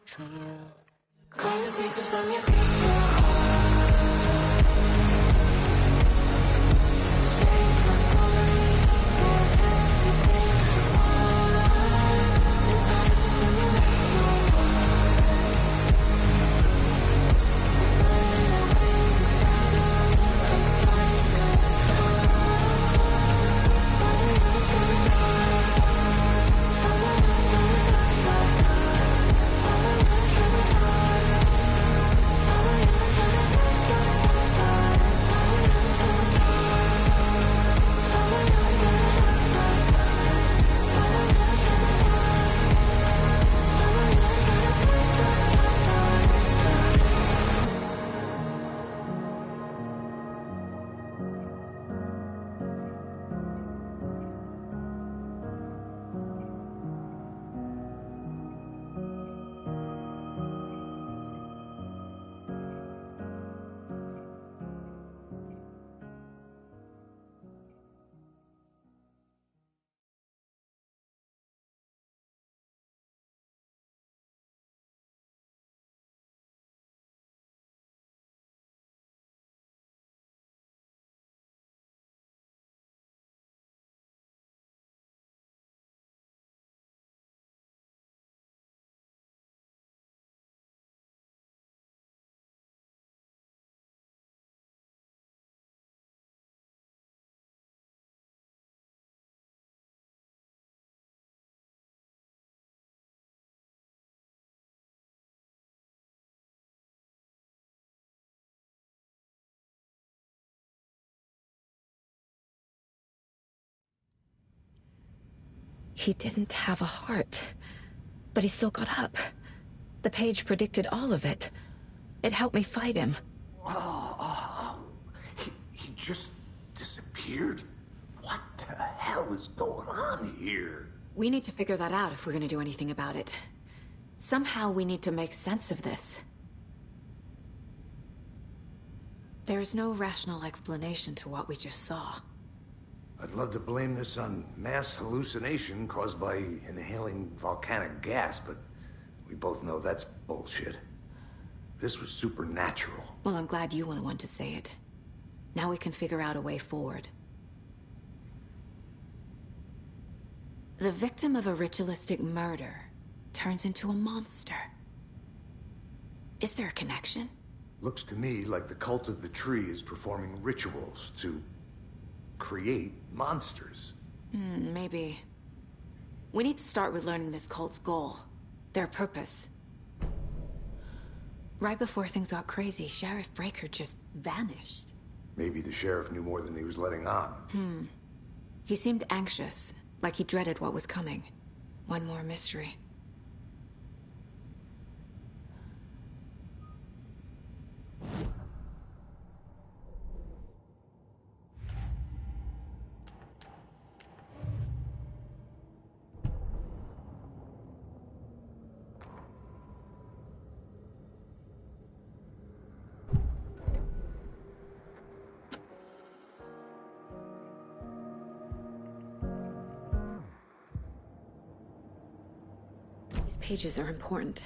S: Call the sleepers from your peaceful heart. Shake my story, tear every page apart. Inside of us when you left your heart. We're burning away the shadows, just like us are. Follow you to the dark. Follow you to the dark, dark, dark. Follow you to the dark. Follow you to the dark, dark, dark, dark. Follow you to the dark. Follow you to the dark, dark, dark. Follow you to the dark. Follow you to the dark, dark, dark, dark.
C: He didn't have a heart, but he still got up. The page predicted all of it. It helped me fight him.
E: He just disappeared? What the hell is going on here?
C: We need to figure that out if we're gonna do anything about it. Somehow we need to make sense of this. There's no rational explanation to what we just saw.
E: I'd love to blame this on mass hallucination caused by inhaling volcanic gas, but we both know that's bullshit. This was supernatural.
C: Well, I'm glad you were the one to say it. Now we can figure out a way forward. The victim of a ritualistic murder turns into a monster. Is there a connection?
E: Looks to me like the cult of the tree is performing rituals to create monsters.
C: Maybe. We need to start with learning this cult's goal. Their purpose. Right before things got crazy, Sheriff Breaker just vanished.
E: Maybe the sheriff knew more than he was letting on.
C: He seemed anxious, like he dreaded what was coming. One more mystery. These pages are important.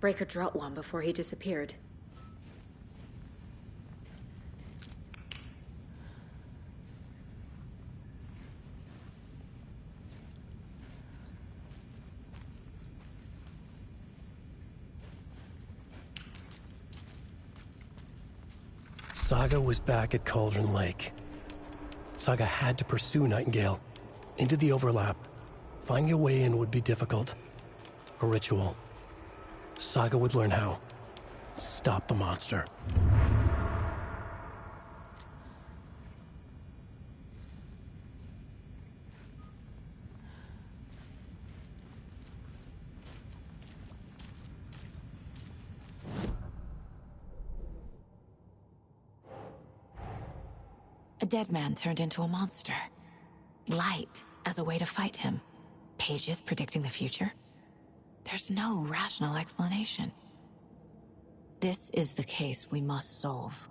C: Breaker dropped one before he disappeared.
A: Saga was back at Cauldron Lake. Saga had to pursue Nightingale. Into the overlap. Finding a way in would be difficult. A ritual. Saga would learn how. Stop the monster.
C: A dead man turned into a monster. Light as a way to fight him. Pages predicting the future? There's no rational explanation. This is the case we must solve.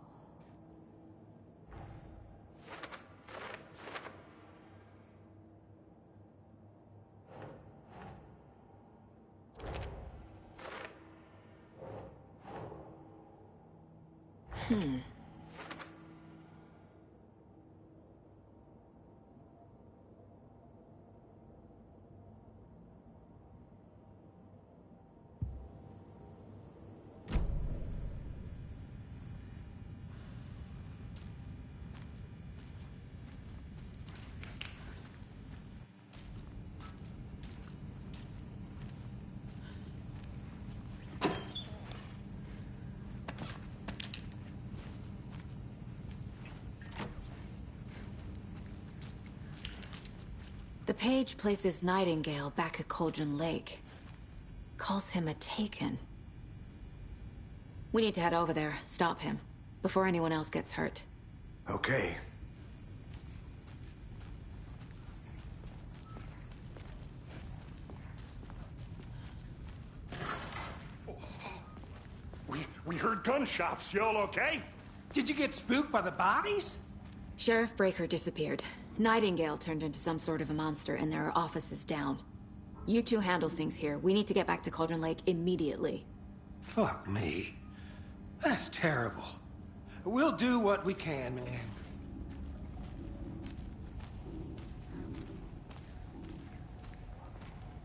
C: The page places Nightingale back at Cauldron Lake. Calls him a Taken. We need to head over there, stop him, before anyone else gets hurt.
E: Okay.
F: We heard gunshots. Y'all okay?
H: Did you get spooked by the bodies?
C: Sheriff Breaker disappeared. Nightingale turned into some sort of a monster, and there are offices down. You two handle things here. We need to get back to Cauldron Lake immediately.
H: Fuck me. That's terrible. We'll do what we can, man.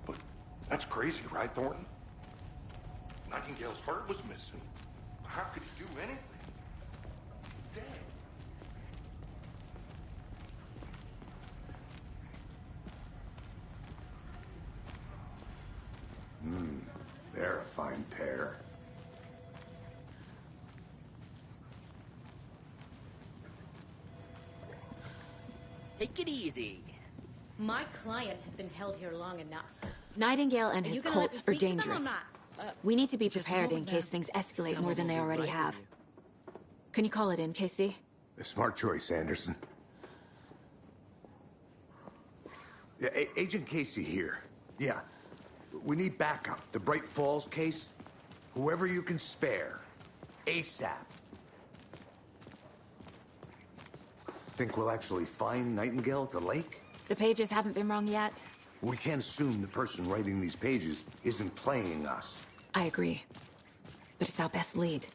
F: But that's crazy, right, Thornton? Nightingale's heart was missing. How could he do anything? He's dead.
E: They're a fine pair.
T: Take it easy.
U: My client has been held here long enough.
C: Nightingale and
U: Are
C: his
U: you gonna let
C: cult
U: me
C: are
U: speak to them or
C: dangerous.
U: not?
C: We need to be
T: Just a
C: prepared in
T: moment,
C: case
T: ma'am.
C: things escalate
T: Someone
C: more than
T: will
C: they
T: be
C: already
T: right
C: have.
T: with you.
C: Can you call it in, Casey?
E: A smart choice, Anderson. Yeah, Agent Casey here. Yeah. We need backup. The Bright Falls case. Whoever you can spare. ASAP. Think we'll actually find Nightingale at the lake?
C: The pages haven't been wrong yet.
E: We can't assume the person writing these pages isn't playing us.
C: I agree. But it's our best lead.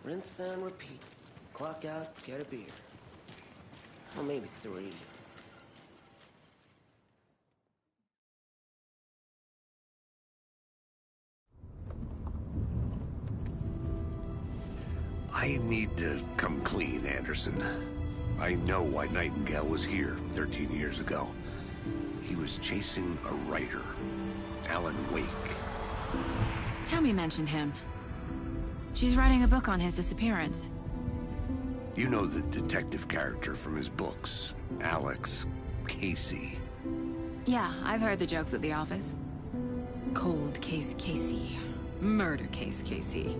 T: Rinse and repeat. Clock out, get a beer. Or maybe 3.
E: I need to come clean, Anderson. I know why Nightingale was here 13 years ago. He was chasing a writer, Alan Wake.
C: Tammy mentioned him. She's writing a book on his disappearance.
E: You know the detective character from his books, Alex Casey.
C: Yeah, I've heard the jokes at the office. Cold case Casey. Murder case Casey.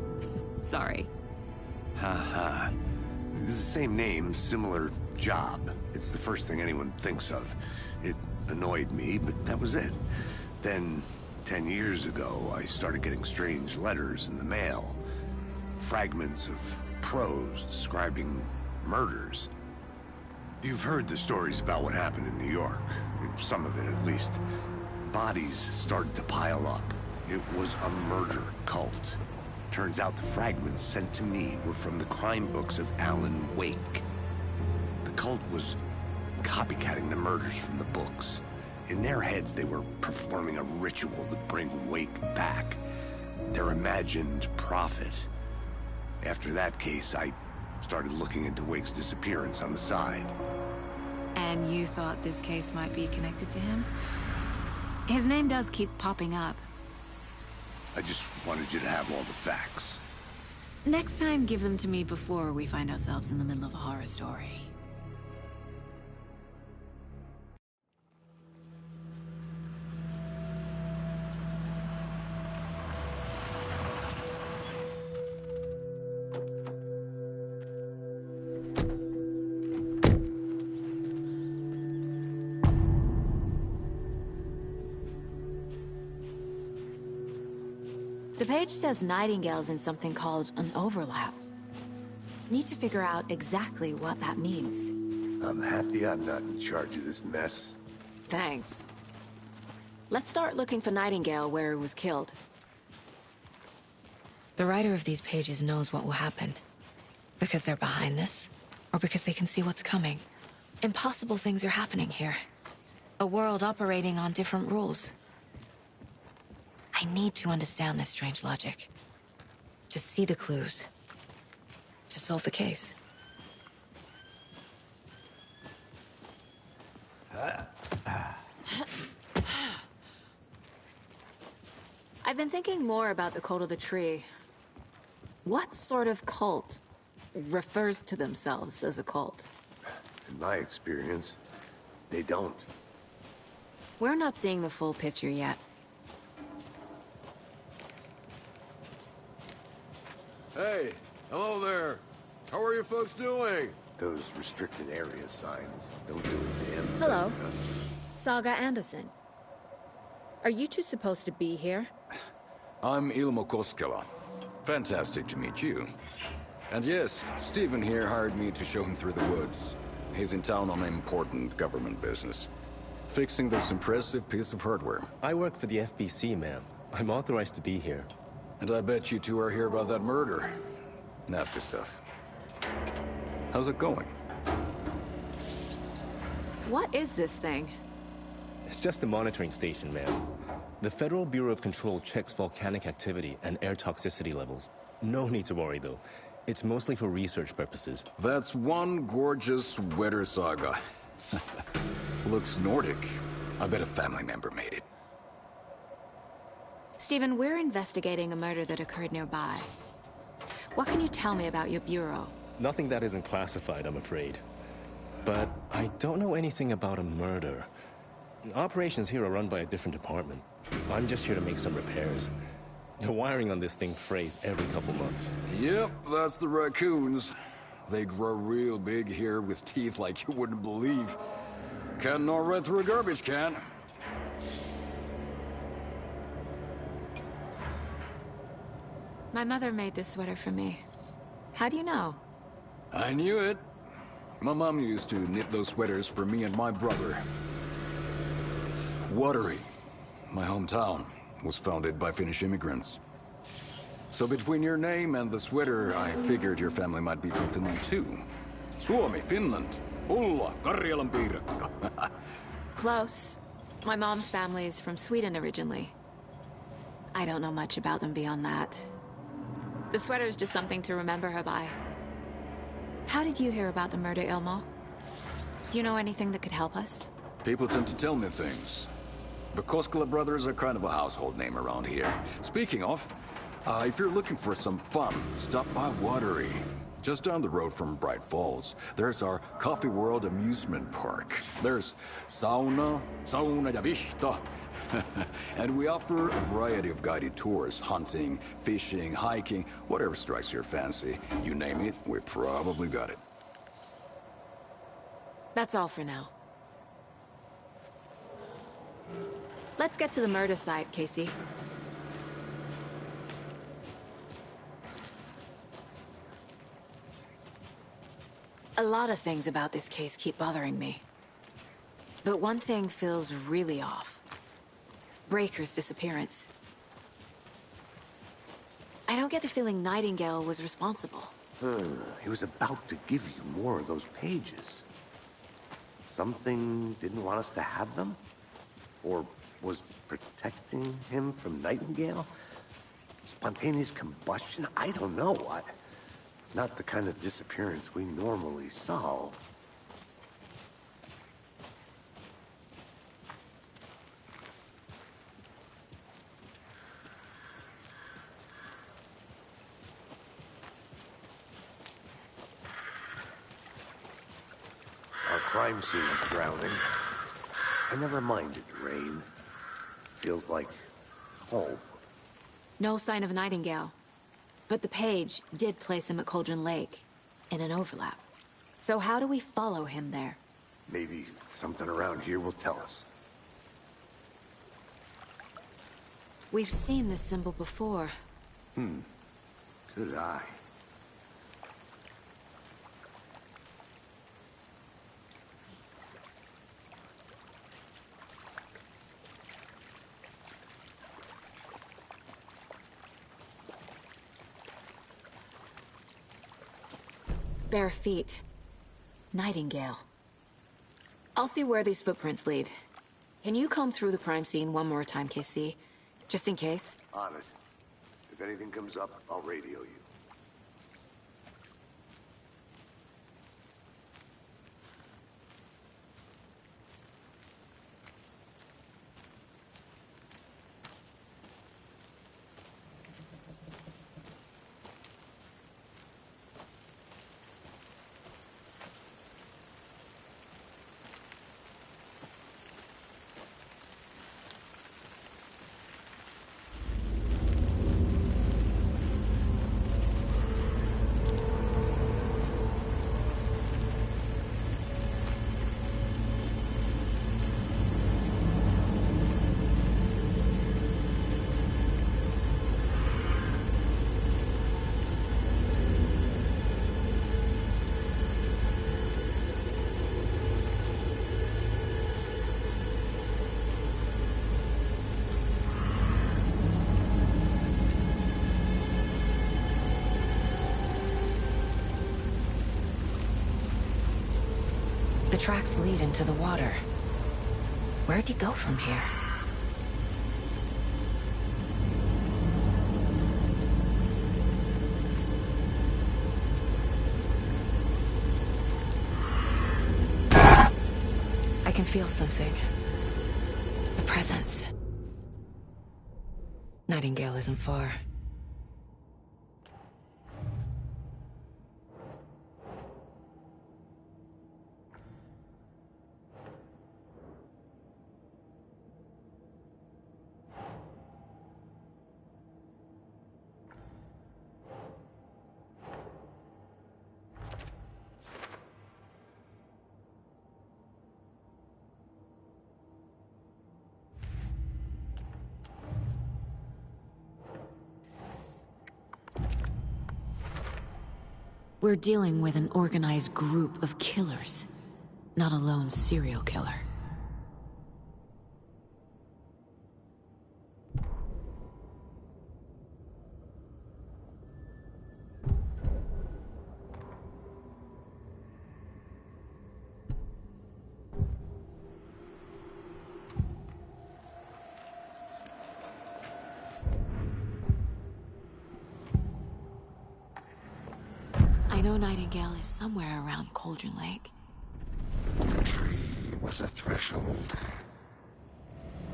C: Sorry.
E: Ha. It's the same name, similar job. It's the first thing anyone thinks of. It annoyed me, but that was it. Then, 10 years ago, I started getting strange letters in the mail. Fragments of prose describing murders. You've heard the stories about what happened in New York. Some of it, at least. Bodies started to pile up. It was a murder cult. Turns out the fragments sent to me were from the crime books of Alan Wake. The cult was copycatting the murders from the books. In their heads, they were performing a ritual to bring Wake back. Their imagined prophet. After that case, I started looking into Wake's disappearance on the side.
C: And you thought this case might be connected to him? His name does keep popping up.
E: I just wanted you to have all the facts.
C: Next time, give them to me before we find ourselves in the middle of a horror story. The page says Nightingale's in something called an overlap. Need to figure out exactly what that means.
E: I'm happy I'm not in charge of this mess.
C: Thanks. Let's start looking for Nightingale where he was killed. The writer of these pages knows what will happen. Because they're behind this, or because they can see what's coming. Impossible things are happening here. A world operating on different rules. I need to understand this strange logic. To see the clues. To solve the case. I've been thinking more about the cult of the tree. What sort of cult refers to themselves as a cult?
E: In my experience, they don't.
C: We're not seeing the full picture yet.
B: Hey, hello there. How are you folks doing?
E: Those restricted area signs don't do a damn thing.
C: Hello. Saga Anderson. Are you two supposed to be here?
B: I'm Ilmo Koskela. Fantastic to meet you. And yes, Stephen here hired me to show him through the woods. He's in town on important government business. Fixing this impressive piece of hardware.
V: I work for the FBC, ma'am. I'm authorized to be here.
B: And I bet you two are here about that murder. Nasty stuff. How's it going?
C: What is this thing?
V: It's just a monitoring station, ma'am. The Federal Bureau of Control checks volcanic activity and air toxicity levels. No need to worry, though. It's mostly for research purposes.
B: That's one gorgeous weather saga. Looks Nordic. I bet a family member made it.
C: Stephen, we're investigating a murder that occurred nearby. What can you tell me about your bureau?
V: Nothing that isn't classified, I'm afraid. But I don't know anything about a murder. Operations here are run by a different department. I'm just here to make some repairs. The wiring on this thing frays every couple months.
B: Yep, that's the raccoons. They grow real big here with teeth like you wouldn't believe. Can't gnaw right through a garbage can.
C: My mother made this sweater for me. How do you know?
B: I knew it. My mom used to knit those sweaters for me and my brother. Watery, my hometown, was founded by Finnish immigrants. So between your name and the sweater, I figured your family might be from Finland too. Suomi, Finland. Ulla, Karjalan piirakka.
C: Close. My mom's family is from Sweden originally. I don't know much about them beyond that. The sweater is just something to remember her by. How did you hear about the murder, Ilmo? Do you know anything that could help us?
B: People tend to tell me things. The Koskela brothers are kind of a household name around here. Speaking of, if you're looking for some fun, stop by Watery. Just down the road from Bright Falls, there's our Coffee World amusement park. There's sauna ja vihta. And we offer a variety of guided tours, hunting, fishing, hiking, whatever strikes your fancy. You name it, we probably got it.
C: That's all for now. Let's get to the murder site, Casey. A lot of things about this case keep bothering me. But one thing feels really off. Breaker's disappearance. I don't get the feeling Nightingale was responsible.
E: He was about to give you more of those pages. Something didn't want us to have them? Or was protecting him from Nightingale? Spontaneous combustion? I don't know. Not the kind of disappearance we normally solve. Our crime scene is drowning. I never minded rain. Feels like home.
C: No sign of Nightingale. But the page did place him at Cauldron Lake, in an overlap. So how do we follow him there?
E: Maybe something around here will tell us.
C: We've seen this symbol before.
E: Good eye.
J: Bare feet. Nightingale. I'll see where these footprints lead. Can you comb through the crime scene one more time, KC? Just in case?
E: On it. If anything comes up, I'll radio you.
J: The tracks lead into the water. Where'd he go from here? I can feel something. A presence. Nightingale isn't far. We're dealing with an organized group of killers, not a lone serial killer. I know Nightingale is somewhere around Cauldron Lake.
I: The tree was a threshold.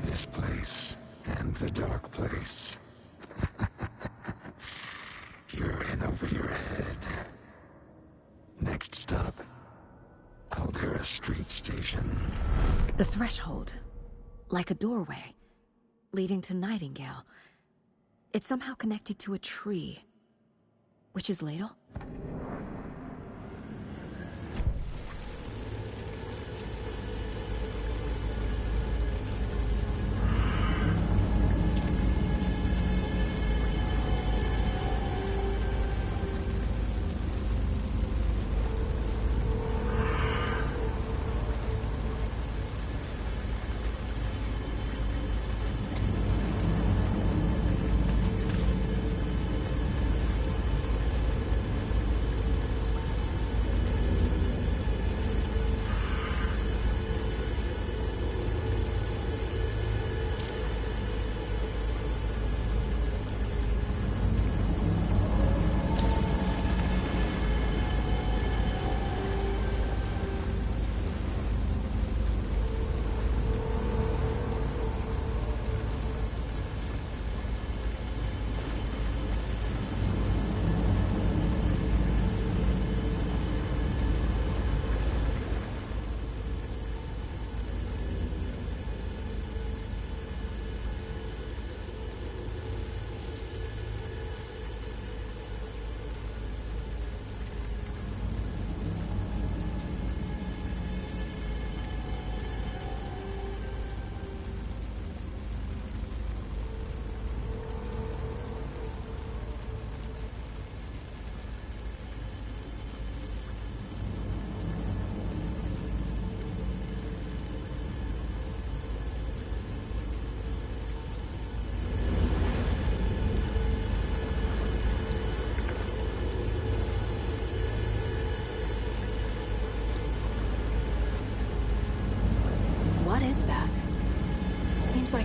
I: This place and the dark place. You're in over your head. Next stop, Caldera Street Station.
C: The threshold. Like a doorway. Leading to Nightingale. It's somehow connected to a tree. Witch's Ladle?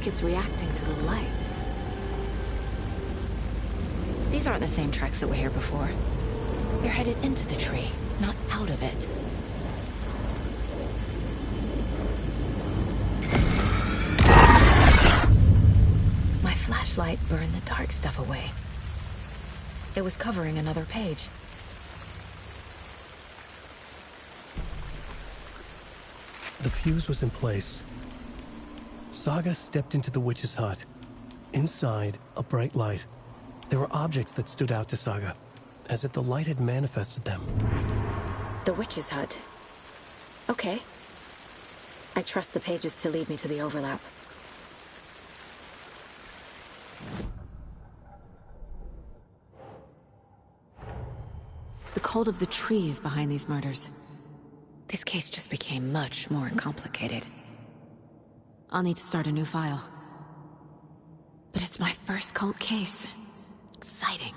J: like it's reacting to the light. These aren't the same tracks that were here before. They're headed into the tree, not out of it. My flashlight burned the dark stuff away. It was covering another page.
A: The fuse was in place. Saga stepped into the witch's hut. Inside, a bright light. There were objects that stood out to Saga, as if the light had manifested them.
J: The witch's hut. Okay. I trust the pages to lead me to the overlap. The cult of the tree is behind these murders. This case just became much more complicated. I'll need to start a new file. But it's my first cult case. Exciting.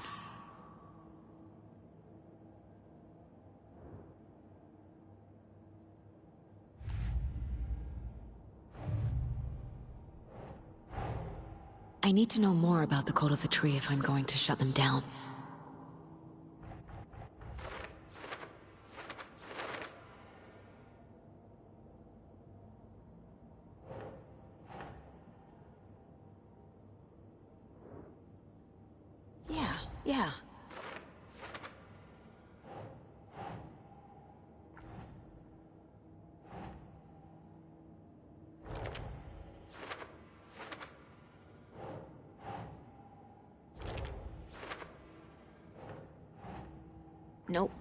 J: I need to know more about the cult of the tree if I'm going to shut them down. Yeah. Nope.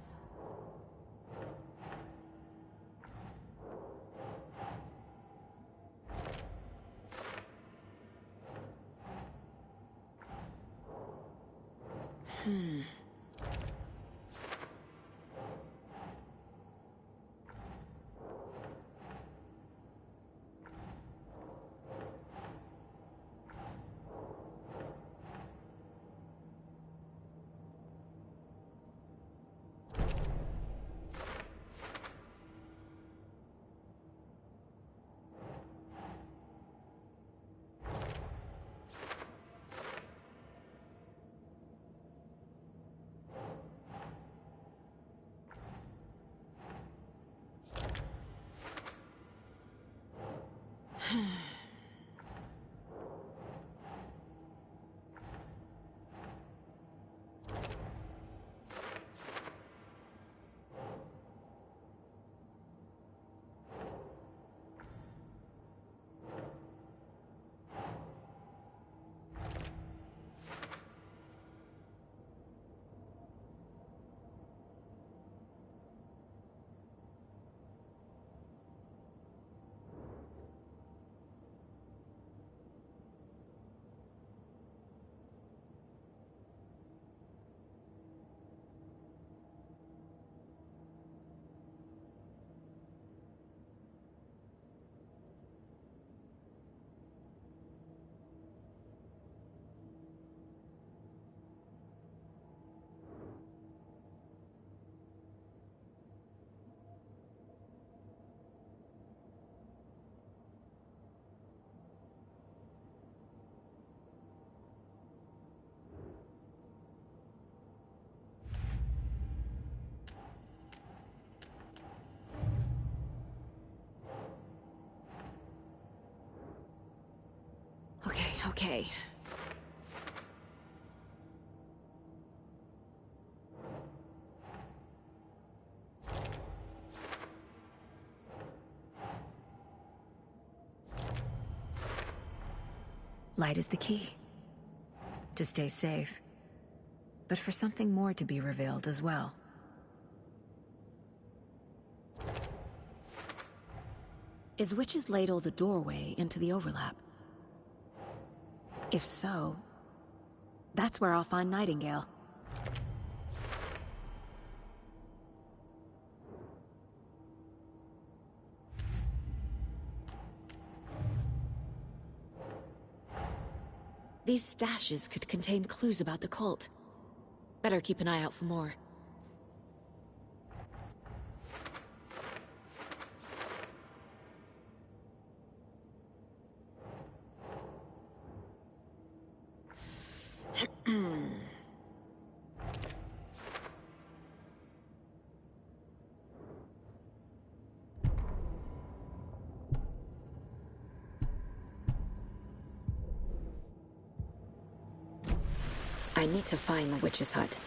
J: Okay. Light is the key. To stay safe. But for something more to be revealed as well. Is Witch's Ladle the doorway into the overlap? If so, that's where I'll find Nightingale. These stashes could contain clues about the cult. Better keep an eye out for more. I need to find the witch's hut.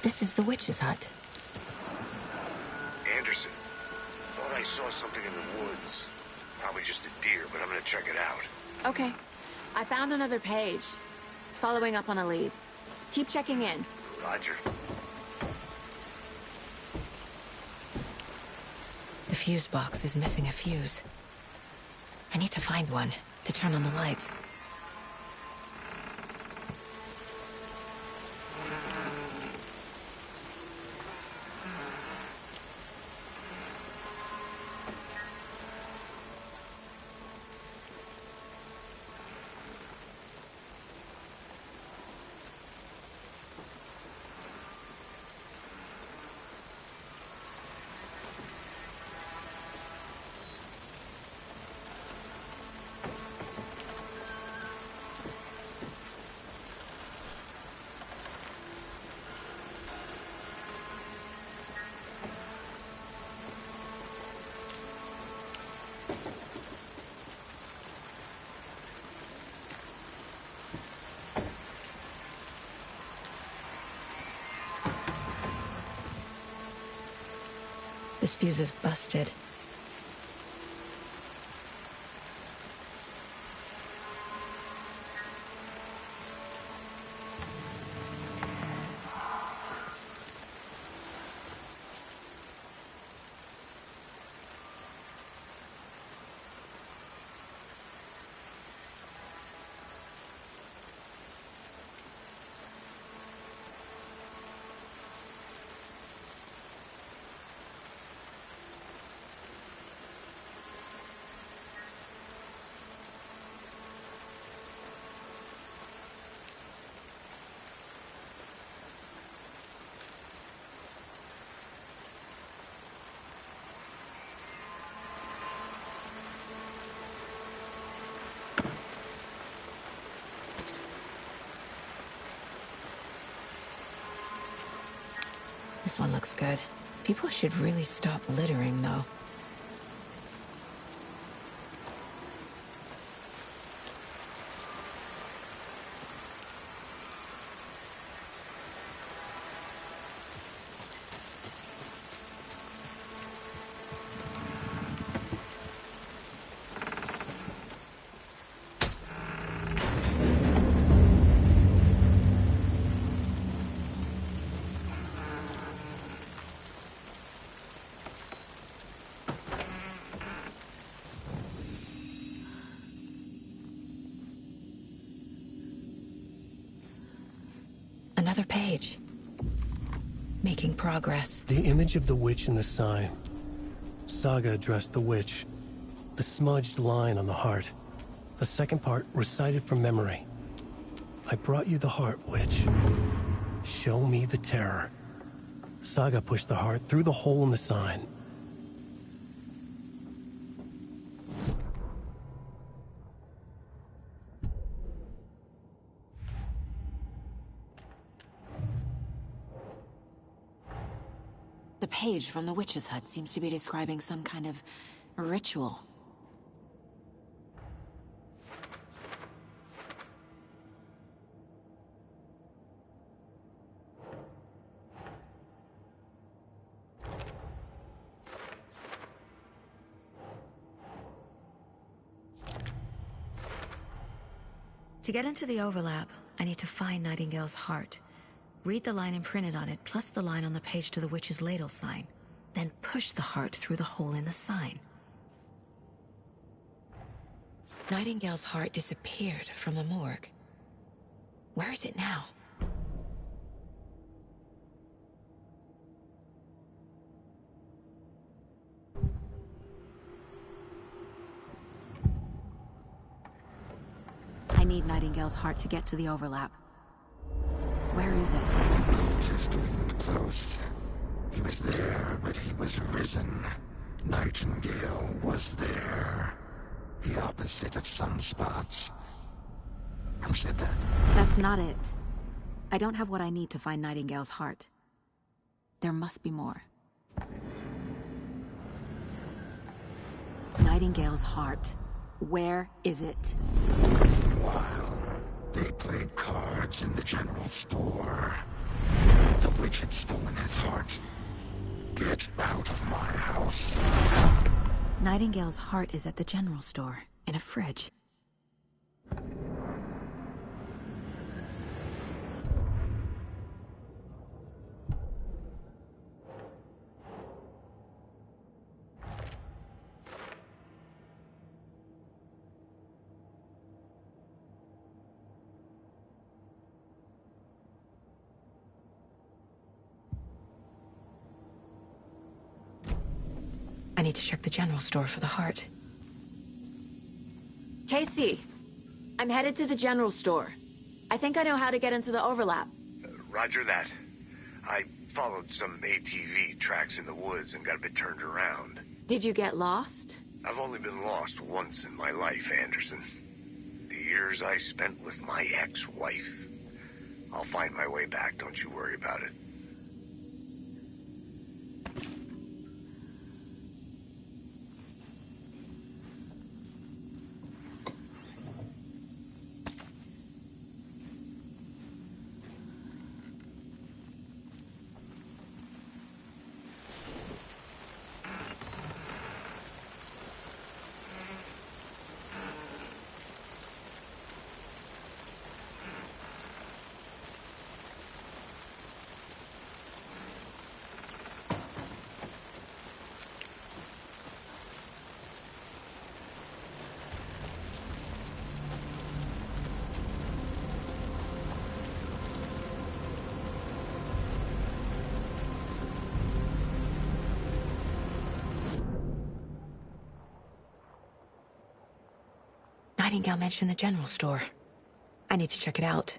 J: This is the witch's hut.
E: Anderson, thought I saw something in the woods. Probably just a deer, but I'm gonna check it out.
J: Okay. I found another page. Following up on a lead. Keep checking in.
E: Roger.
J: The fuse box is missing a fuse. I need to find one to turn on the lights. This fuse is busted. This one looks good. People should really stop littering, though. Another page. Making progress.
A: The image of the witch in the sign. Saga addressed the witch. The smudged line on the heart. The second part recited from memory. I brought you the heart, witch. Show me the terror. Saga pushed the heart through the hole in the sign.
J: The page from the witch's hut seems to be describing some kind of ritual.
C: To get into the overlap, I need to find Nightingale's heart. Read the line imprinted on it, plus the line on the page to the witch's ladle sign. Then push the heart through the hole in the sign. Nightingale's heart disappeared from the morgue. Where is it now? I need Nightingale's heart to get to the overlap. Where is it?
I: The cultist isn't close. He was there, but he was risen. Nightingale was there. The opposite of sunspots. Who said that?
C: That's not it. I don't have what I need to find Nightingale's heart. There must be more. Nightingale's heart. Where is it?
I: For a while, they played cards in the general store. The witch had stolen his heart. Get out of my house.
C: Nightingale's heart is at the general store, in a fridge. I need to check the general store for the heart. Casey! I'm headed to the general store. I think I know how to get into the overlap.
E: Roger that. I followed some ATV tracks in the woods and got a bit turned around.
C: Did you get lost?
E: I've only been lost once in my life, Anderson. The years I spent with my ex-wife. I'll find my way back, don't you worry about it.
C: Nightingale mentioned the general store. I need to check it out.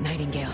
C: Nightingale.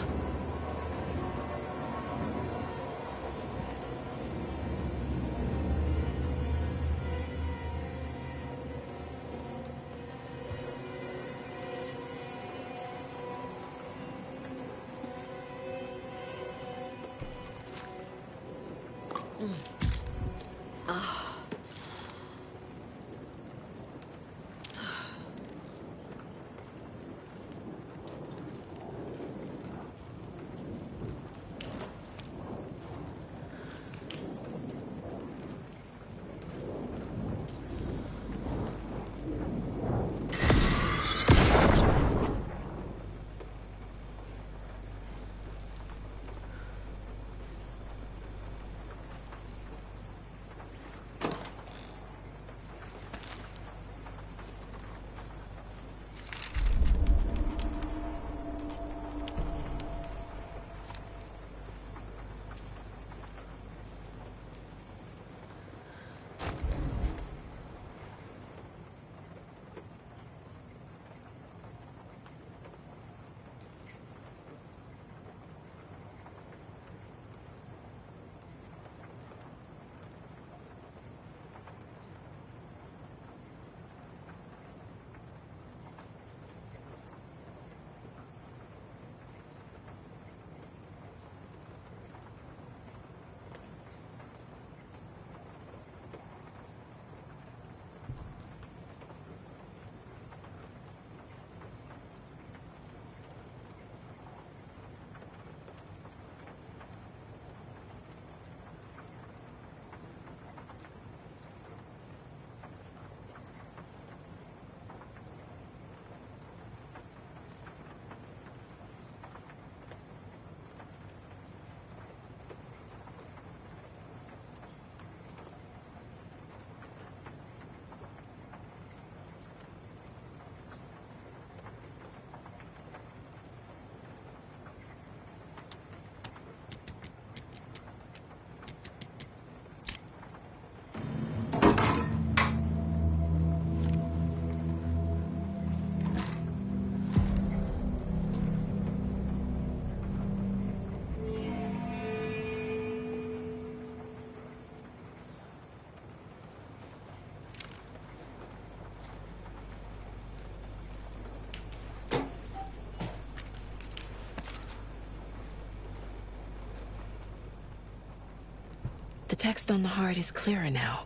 J: text on the heart is clearer now.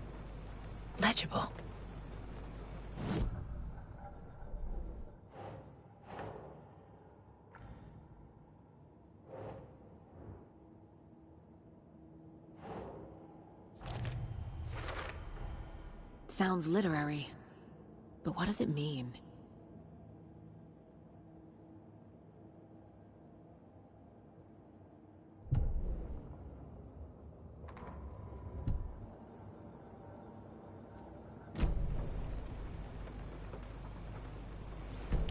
J: Legible. Sounds literary, but what does it mean?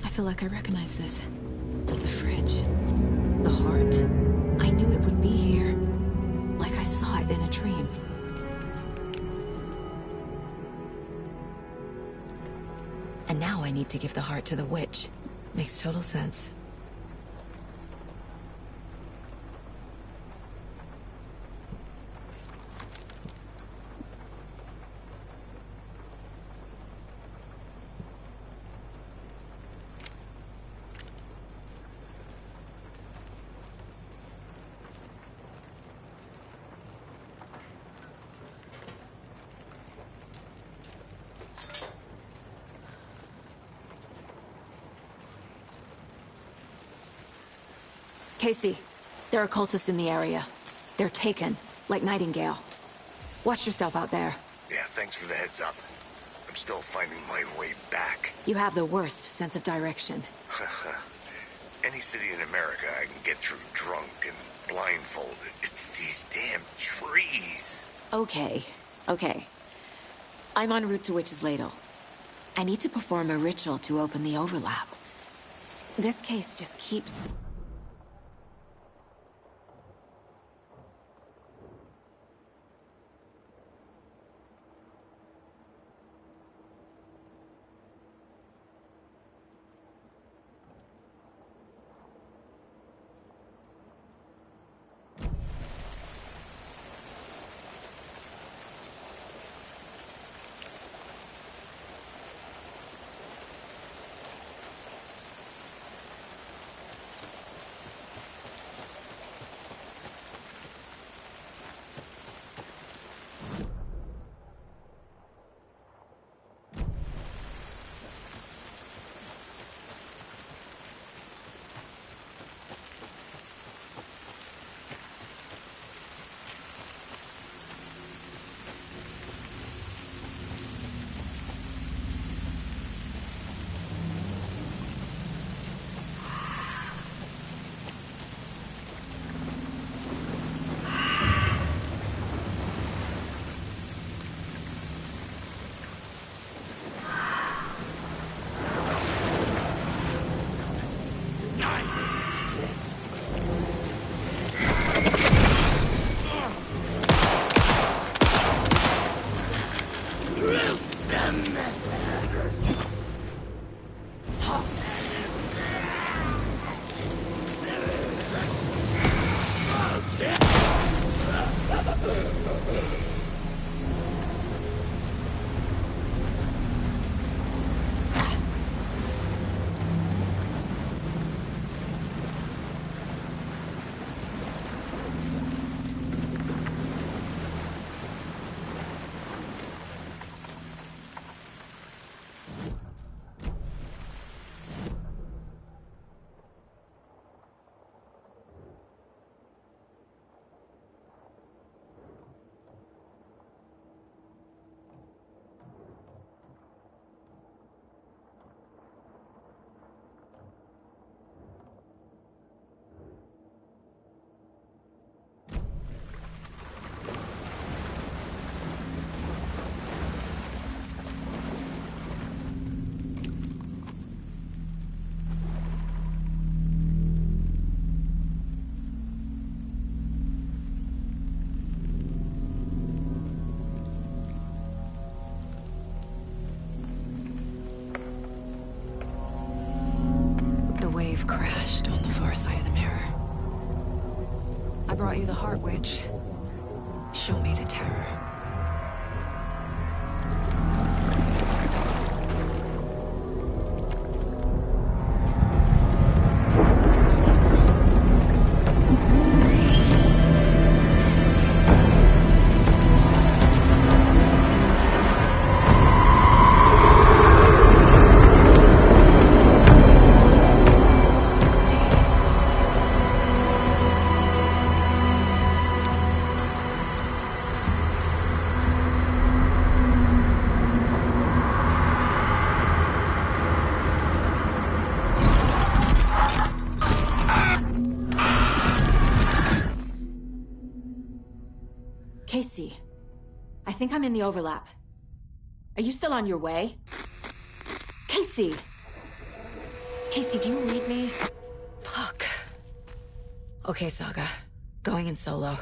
J: I feel like I recognize this. The fridge. The heart. I knew it would be here. Like I saw it in a dream. And now I need to give the heart to the witch. Makes total sense. Casey, there are cultists in the area. They're taken, like Nightingale. Watch yourself out there.
E: Yeah, thanks for the heads up. I'm still finding my way back.
J: You have the worst sense of direction.
E: Any city in America I can get through drunk and blindfolded. It's these damn trees.
J: Okay. I'm en route to Witch's Ladle. I need to perform a ritual to open the overlap. This case just keeps... crashed on the far side of the mirror. I brought you the Heart Witch. Show me the terror. Casey, I think I'm in the overlap. Are you still on your way? Casey! Casey, do you read me? Fuck. Okay, Saga. Going in solo.